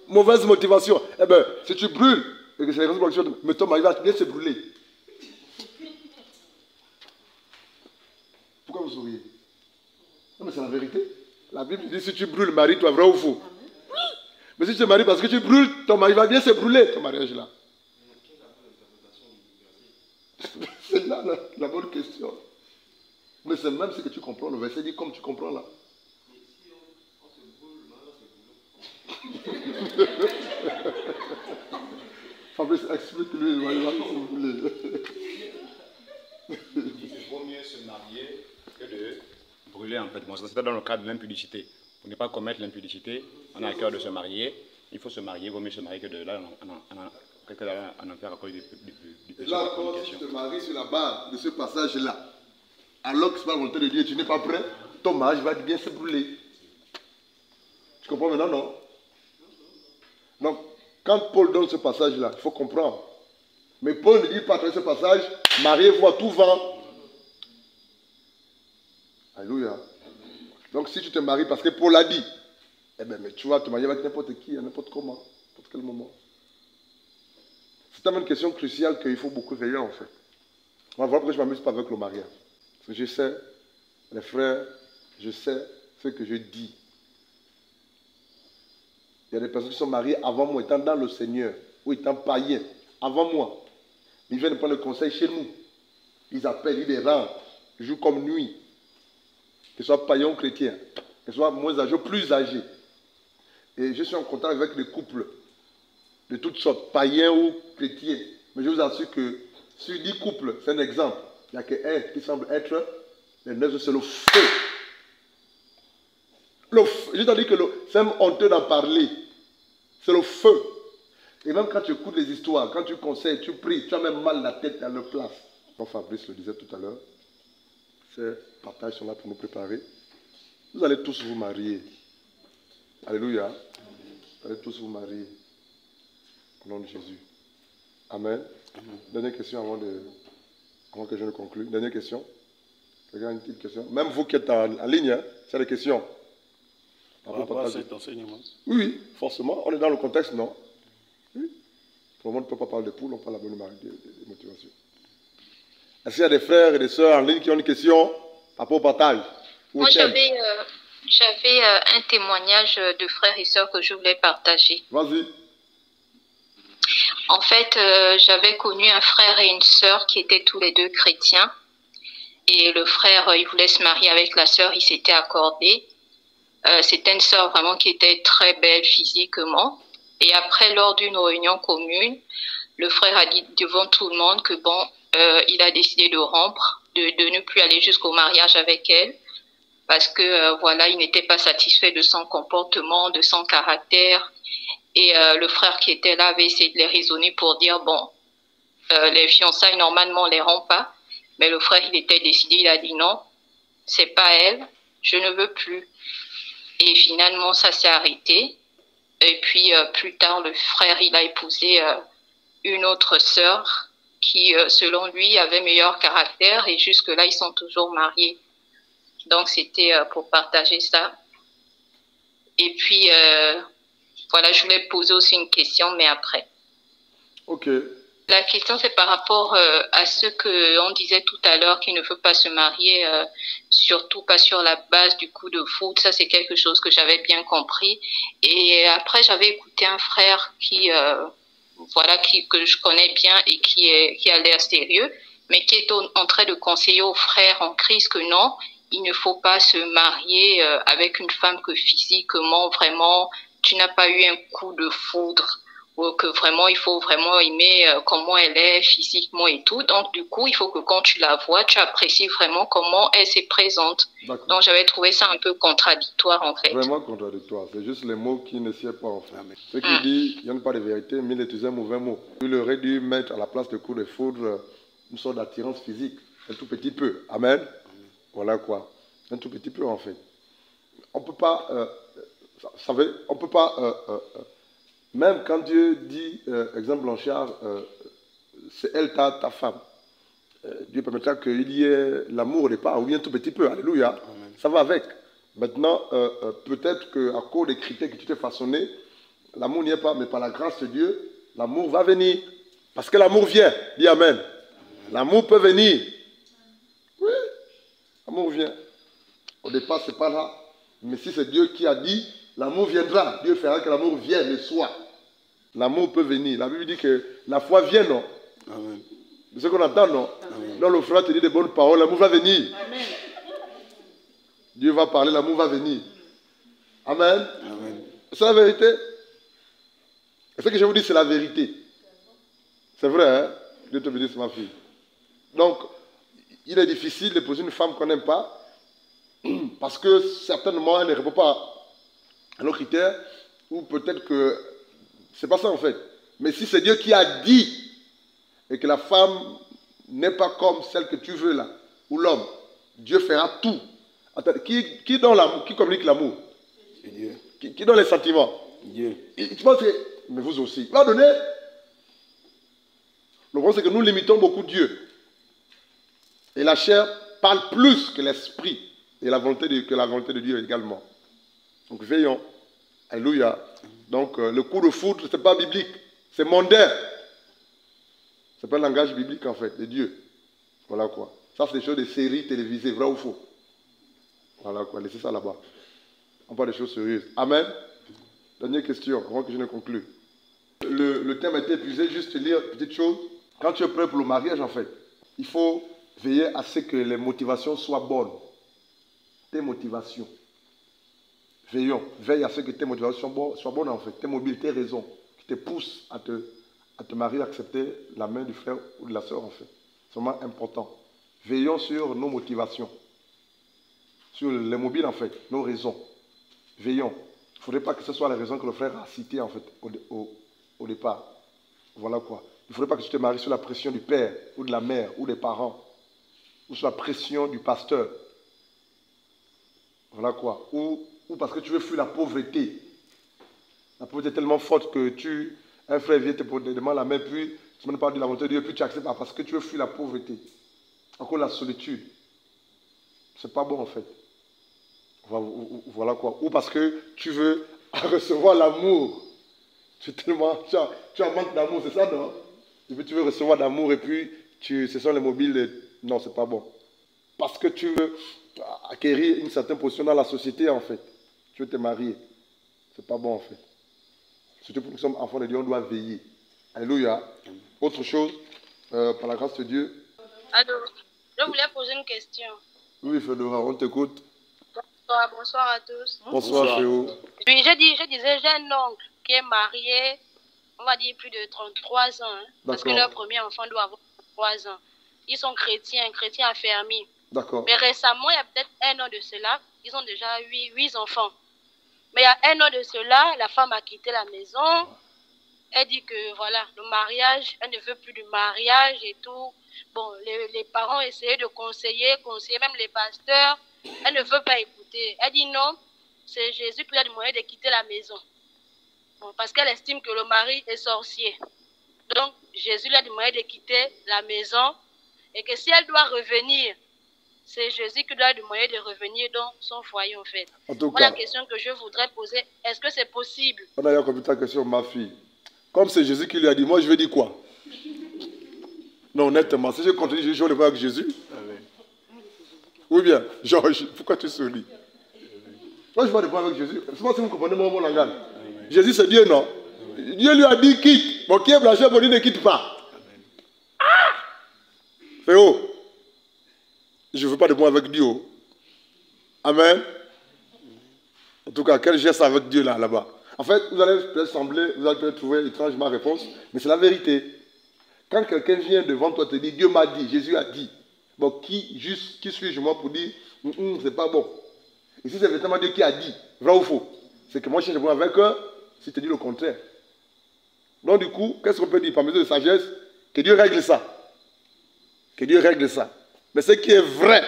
mauvaise motivation. Eh bien, si tu brûles, et que c'est la mauvaise motivation, mais ton mari va bien se brûler. Pourquoi vous souriez? Non, mais c'est la vérité. La Bible dit si tu brûles, marie-toi, vrai ou faux? Oui. Mais si tu te maries parce que tu brûles, ton mari va bien se brûler, ton mariage là. C'est là la bonne question. Mais c'est même ce que tu comprends. Le verset dit comme tu comprends là. Fabrice, explique-lui. Il va se brûler. Il vaut mieux se marier que de brûler en fait. Bon, c'est dans le cadre de l'impudicité. Pour ne pas commettre l'impudicité, on a à cœur de se marier. Il faut se marier, il vaut mieux se marier que de là en enfer à cause du péché. Là encore, si tu te maries sur la base de ce passage-là, alors que c'est pas la volonté de Dieu, tu n'es pas prêt, ton mariage va bien se brûler. Tu comprends maintenant, non? Donc, quand Paul donne ce passage-là, il faut comprendre. Mais Paul ne dit pas à travers ce passage, mariez-vous à tout vent. Alléluia. Donc, si tu te maries parce que Paul l'a dit, eh bien, mais tu vas te marier avec n'importe qui, à n'importe comment, n'importe quel moment. C'est tellement une question cruciale qu'il faut beaucoup veiller en fait. On va voir pourquoi je ne m'amuse pas avec le mariage. Parce que je sais, les frères, je sais ce que je dis. Il y a des personnes qui sont mariées avant moi, étant dans le Seigneur, ou étant païens, avant moi. Ils viennent prendre le conseil chez nous. Ils appellent, ils les rentrent, jour comme nuit. Qu'ils soient païens ou chrétiens, qu'ils soient moins âgés ou plus âgés. Et je suis en contact avec des couples de toutes sortes, païens ou chrétiens. Mais je vous assure que sur 10 couples, c'est un exemple. Il n'y a qu'un qui semble être, les 9 c'est le feu. Je t'ai dit que c'est même honteux d'en parler. C'est le feu. Et même quand tu écoutes les histoires, quand tu conseilles, tu pries, tu as même mal la tête à leur place. Comme Fabrice le disait tout à l'heure, ces partages sont là pour nous préparer. Vous allez tous vous marier. Alléluia. Vous allez tous vous marier. Au nom de Jésus. Amen. Dernière question avant que je ne conclue. Dernière question. Regarde une petite question. Même vous qui êtes en ligne, hein, c'est des questions. Par rapport à cet enseignement. Oui, forcément. On est dans le contexte, non? Oui. Pour le monde ne peut pas parler de poule, on parle de la bonne de motivation. Est-ce qu'il y a des frères et des sœurs en ligne qui ont une question par rapport au partage? Moi, j'avais un témoignage de frères et sœurs que je voulais partager. Vas-y. En fait, j'avais connu un frère et une sœur qui étaient tous les deux chrétiens. Et le frère, il voulait se marier avec la sœur, il s'était accordé. C'était une sœur vraiment qui était très belle physiquement. Et après, lors d'une réunion commune, le frère a dit devant tout le monde que bon, il a décidé de rompre, de ne plus aller jusqu'au mariage avec elle. Parce que voilà, il n'était pas satisfait de son comportement, de son caractère. Et le frère qui était là avait essayé de les raisonner pour dire, bon, les fiançailles, normalement, on les rompt pas. Mais le frère, il était décidé, il a dit non, c'est pas elle, je ne veux plus. Et finalement, ça s'est arrêté. Et puis, plus tard, le frère, il a épousé une autre sœur qui, selon lui, avait meilleur caractère. Et jusque-là, ils sont toujours mariés. Donc, c'était pour partager ça. Et puis, voilà, je voulais poser aussi une question, mais après. Ok. La question, c'est par rapport à ce qu'on disait tout à l'heure, qui ne veut pas se marier, surtout pas sur la base du coup de foot. Ça, c'est quelque chose que j'avais bien compris. Et après, j'avais écouté un frère que je connais bien et qui a l'air sérieux, mais qui est en train de conseiller aux frères en Christ que non, il ne faut pas se marier avec une femme que physiquement, vraiment, tu n'as pas eu un coup de foudre. Ou que vraiment, il faut vraiment aimer comment elle est physiquement et tout. Donc, du coup, il faut que quand tu la vois, tu apprécies vraiment comment elle se présente. Donc, j'avais trouvé ça un peu contradictoire, en fait. Vraiment contradictoire. C'est juste les mots qui ne sied pas, en fait. Ce qui dit, il n'y a pas de vérité, mais il utilisait un mauvais mot. Il aurait dû mettre à la place de coup de foudre une sorte d'attirance physique. Un tout petit peu. Amen. Voilà quoi. Un tout petit peu, en fait. On ne peut pas... on peut pas... même quand Dieu dit, exemple Blanchard, c'est elle ta femme, Dieu permettra qu'il y ait l'amour au départ, ou bien un tout petit peu, alléluia, amen. Ça va avec. Maintenant, peut-être qu'à cause des critères que tu t'es façonné, l'amour n'y est pas, mais par la grâce de Dieu, l'amour va venir. Parce que l'amour vient, dis amen. L'amour peut venir. Oui, l'amour vient. Au départ, ce n'est pas là. Mais si c'est Dieu qui a dit, l'amour viendra. Dieu fera que l'amour vienne et soit. L'amour peut venir. La Bible dit que la foi vient, non? Amen. C'est ce qu'on entend, non? Amen. Donc le frère te dit des bonnes paroles, l'amour va venir. Amen. Dieu va parler, l'amour va venir. Amen. Amen. C'est la vérité. Et ce que je vous dis, c'est la vérité. C'est vrai, hein? Dieu te bénisse, ma fille. Donc, il est difficile d'épouser une femme qu'on n'aime pas, parce que certainement, elle ne répond pas à nos critères, ou peut-être que c'est pas ça en fait. Mais si c'est Dieu qui a dit, et que la femme n'est pas comme celle que tu veux là, ou l'homme, Dieu fera tout. Attends, qui donne l'amour, qui communique l'amour? Dieu. Qui donne les sentiments? Dieu. Et tu penses que, mais vous aussi, il va donner. Le problème c'est que nous limitons beaucoup Dieu. Et la chair parle plus que l'esprit, et que la volonté de Dieu également. Donc veillons. Alléluia. Donc le coup de foudre, ce n'est pas biblique. C'est mondain. Ce n'est pas le langage biblique en fait, de Dieu. Voilà quoi. Ça c'est des choses de séries télévisées, vrai ou faux. Voilà quoi, laissez ça là-bas. On parle des choses sérieuses. Amen. Dernière question, avant que je ne conclue. Le thème a été épuisé, juste lire une petite chose. Quand tu es prêt pour le mariage en fait, il faut veiller à ce que les motivations soient bonnes. Tes motivations. Veillons, veille à ce que tes motivations soient bonnes en fait, tes mobilités, tes raisons, qui te poussent à te marier, à accepter la main du frère ou de la sœur en fait. C'est vraiment important. Veillons sur nos motivations. Sur les mobiles, en fait, nos raisons. Veillons. Il ne faudrait pas que ce soit la raison que le frère a citée, en fait, au départ. Voilà quoi. Il ne faudrait pas que tu te maries sous la pression du père, ou de la mère, ou des parents, ou sous la pression du pasteur. Voilà quoi. Ou parce que tu veux fuir la pauvreté. La pauvreté est tellement forte que un frère vient te demander la main, puis tu ne parles de la volonté de Dieu, puis tu acceptes pas parce que tu veux fuir la pauvreté. Encore la solitude. C'est pas bon en fait. Voilà quoi. Ou parce que tu veux recevoir l'amour. Tu as un manque d'amour, c'est ça, non? Et puis tu veux recevoir l'amour et puis ce sont les mobiles. Non, c'est pas bon. Parce que tu veux acquérir une certaine position dans la société, en fait. Tu veux te marier. C'est pas bon, en fait. Surtout pour nous sommes enfants de Dieu, on doit veiller. Alléluia. Autre chose, par la grâce de Dieu. Alors, je voulais poser une question. Oui, Fedora, on t'écoute. Bonsoir à tous. Bonsoir, Féo. Oui, je disais, j'ai un oncle qui est marié, on va dire plus de 33 ans. Hein, parce que leur premier enfant doit avoir 3 ans. Ils sont chrétiens affermis. D'accord. Mais récemment, il y a peut-être 1 an de cela, ils ont déjà 8 enfants. Mais il y a 1 an de cela, la femme a quitté la maison. Elle dit que voilà, le mariage, elle ne veut plus de mariage et tout. Bon, les parents essayaient de conseiller même les pasteurs. Elle ne veut pas écouter. Elle dit non, c'est Jésus qui lui a demandé de quitter la maison. Bon, parce qu'elle estime que le mari est sorcier. Donc, Jésus lui a demandé de quitter la maison et que si elle doit revenir, c'est Jésus qui doit lui demander de revenir dans son foyer, en fait. En tout Voilà cas, la question que je voudrais poser. Est-ce que c'est possible? On a eu comme ta question, ma fille. Comme c'est Jésus qui lui a dit, moi je vais dire quoi? Non, honnêtement, si je continue, je joue le voir avec Jésus. Oui bien, Georges, pourquoi tu souris? Moi je vais le voir avec Jésus. C'est pas si vous comprenez mon langage. Jésus c'est Dieu, non? Dieu lui a dit quitte. Bon, qui est blanchi pour dire ne quitte pas. Féo, je ne veux pas de moi avec Dieu. Amen. En tout cas, quel geste avec Dieu là-bas. En fait, vous allez peut-être trouver étrange ma réponse, mais c'est la vérité. Quand quelqu'un vient devant toi te dit Dieu m'a dit, Jésus a dit, bon, qui suis-je moi pour dire c'est pas bon? Et si c'est véritablement Dieu qui a dit, vrai ou faux? C'est que moi je cherche bon avec eux, si tu dis le contraire. Donc du coup, qu'est-ce qu'on peut dire par mesure de sagesse? Que Dieu règle ça. Que Dieu règle ça. Mais ce qui est vrai,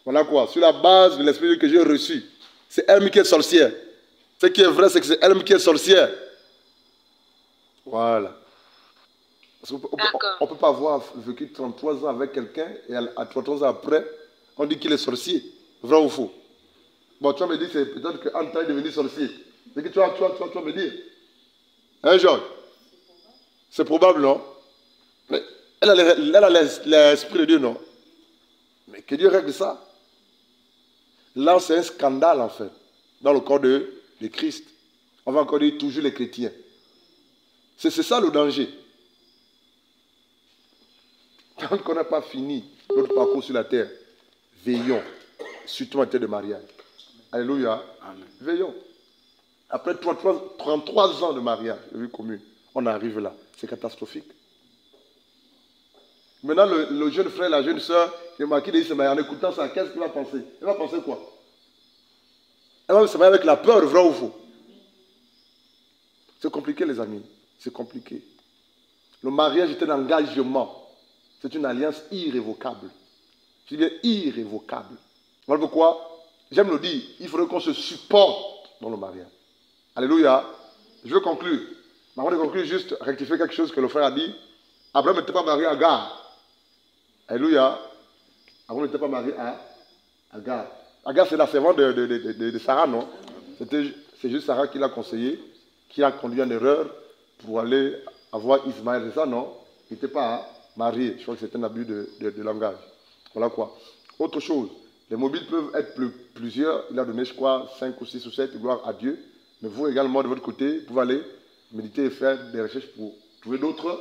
voilà quoi, sur la base de l'esprit que j'ai reçu, c'est elle qui est sorcière. Ce qui est vrai, c'est que c'est elle qui est sorcière. Voilà. On ne peut pas avoir vécu 33 ans avec quelqu'un et à 33 ans après, on dit qu'il est sorcier. Vrai ou faux? Bon, tu vas me dire, c'est peut-être qu'en train de devenir sorcier. C'est que tu vas me dire. Hein, Georges? C'est probable, non? Mais elle a l'esprit de Dieu, non? Mais que Dieu règle ça. Là, c'est un scandale, en fait, dans le corps de Christ. On va encore dire toujours les chrétiens. C'est ça le danger. Tant qu'on n'a pas fini notre parcours sur la terre, veillons, surtout en terre de mariage. Alléluia. Amen. Veillons. Après 33 ans de mariage, de vie commune, on arrive là. C'est catastrophique. Maintenant, le jeune frère, la jeune soeur, qui dit, en écoutant ça, qu'est-ce qu'il va penser? Elle va penser quoi? Elle va se marier avec la peur, vrai ou faux? C'est compliqué, les amis. C'est compliqué. Le mariage est un engagement. C'est une alliance irrévocable. Je dis bien irrévocable. Voilà pourquoi, j'aime le dire, il faudrait qu'on se supporte dans le mariage. Alléluia. Je veux conclure. Mais avant de conclure, juste rectifier quelque chose que le frère a dit. Abraham n'était pas marié à Agar. Alléluia. Abraham n'était pas marié à Agar. Agar, c'est la servante de Sarah, non? C'est juste Sarah qui l'a conseillé, qui a conduit en erreur pour aller avoir Ismaël. C'est ça, non? Il n'était pas marié. Je crois que c'est un abus de langage. Voilà quoi. Autre chose. Les mobiles peuvent être plusieurs. Il a donné, je crois, 5 ou 6 ou 7, gloire à Dieu. Mais vous également, de votre côté, vous pouvez aller méditer et faire des recherches pour trouver d'autres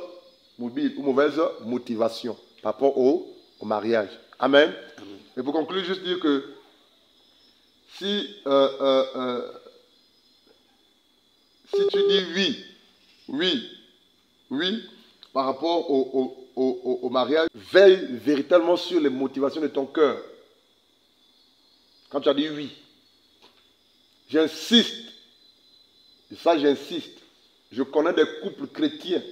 mobiles ou mauvaises motivations par rapport au mariage. Amen. Amen. Et pour conclure, juste dire que si tu dis oui, par rapport au mariage, veille véritablement sur les motivations de ton cœur. Quand tu as dit oui, j'insiste, et ça j'insiste, je connais des couples chrétiens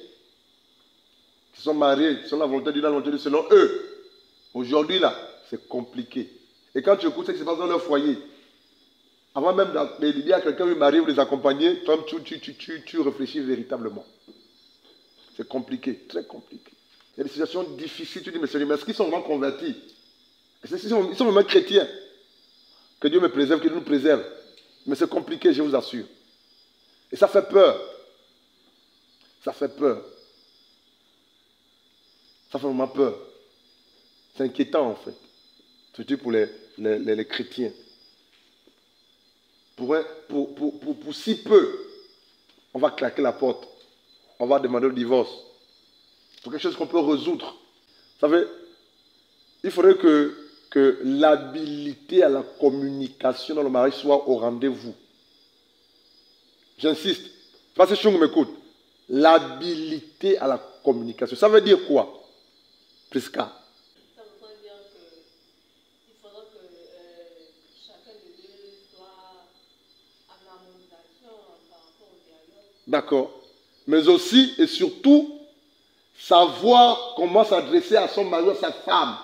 qui sont mariés, qui sont la volonté de Dieu, la volonté de Dieu selon eux. Aujourd'hui là, c'est compliqué. Et quand tu écoutes ce qui se passe dans leur foyer, avant même de dire à quelqu'un de marier ou de les accompagner, toi tu réfléchis véritablement. C'est compliqué, très compliqué. Il y a des situations difficiles, tu dis, mais est-ce qu'ils sont vraiment convertis? Est-ce qu'ils sont vraiment chrétiens? Que Dieu me préserve, que Dieu nous préserve. Mais c'est compliqué, je vous assure. Et ça fait peur. Ça fait peur. Ça fait vraiment peur. C'est inquiétant en fait. Surtout pour les chrétiens. Pour si peu, on va claquer la porte. On va demander le divorce. Pour quelque chose qu'on peut résoudre. Vous savez, il faudrait que l'habilité à la communication dans le mariage soit au rendez-vous. J'insiste. Parce que Chung m'écoute. L'habilité à la communication. Ça veut dire quoi, Prisca? Ça veut dire qu'il faudra que chacun de deux soit en harmonisation par rapport au dialogue. D'accord. Mais aussi et surtout, savoir comment s'adresser à son mari ou à sa femme.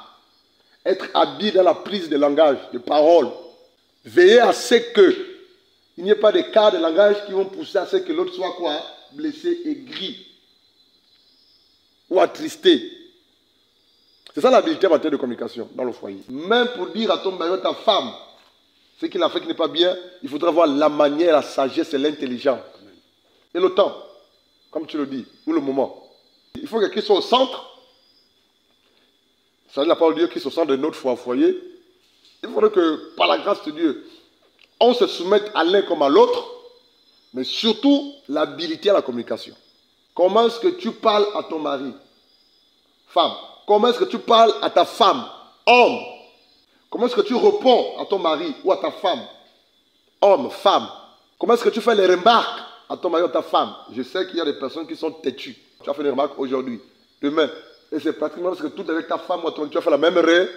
Être habile dans la prise de langage, de parole. Veiller à ce qu'il n'y ait pas de cas de langage qui vont pousser à ce que l'autre soit quoi? Blessé, aigri. Ou attristé. C'est ça l'habilité en matière de communication dans le foyer. Même pour dire à ton mari ou à ta femme ce qu'il a fait qui n'est pas bien, il faudra avoir la manière, la sagesse et l'intelligence. Et le temps, comme tu le dis, ou le moment. Il faut que quelqu'un soit au centre. Ça veut dire la parole de Dieu qui se centre de notre foyer. Il faudrait que, par la grâce de Dieu, on se soumette à l'un comme à l'autre, mais surtout l'habilité à la communication. Comment est-ce que tu parles à ton mari? Femme. Comment est-ce que tu parles à ta femme? Homme. Comment est-ce que tu réponds à ton mari ou à ta femme? Homme, femme. Comment est-ce que tu fais les remarques à ton mari ou à ta femme? Je sais qu'il y a des personnes qui sont têtues. Tu as fait des remarques aujourd'hui, demain. Et c'est pratiquement parce que tout avec ta femme ou ton, tu as fait la même erreur.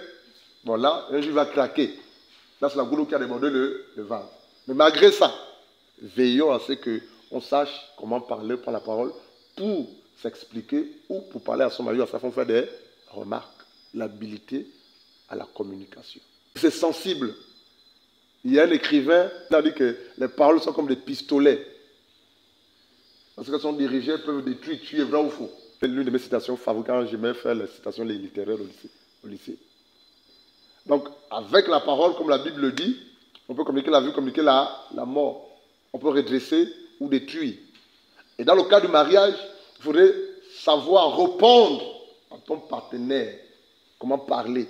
Bon là, un jour il va craquer. Là, c'est la goulot qui a demandé le vase. Mais malgré ça, veillons à ce qu'on sache comment parler par la parole pour s'expliquer ou pour parler à son mari ou à sa femme, faire des remarques. L'habilité à la communication. C'est sensible. Il y a un écrivain qui a dit que les paroles sont comme des pistolets. Parce qu'elles sont dirigées, elles peuvent détruire, tuer, vrai ou faux. C'est l'une de mes citations favorites quand j'aimais faire les citations littéraires au lycée. Donc, avec la parole, comme la Bible le dit, on peut communiquer la vie, communiquer la mort. On peut redresser ou détruire. Et dans le cas du mariage, il faudrait savoir répondre à ton partenaire. Comment parler.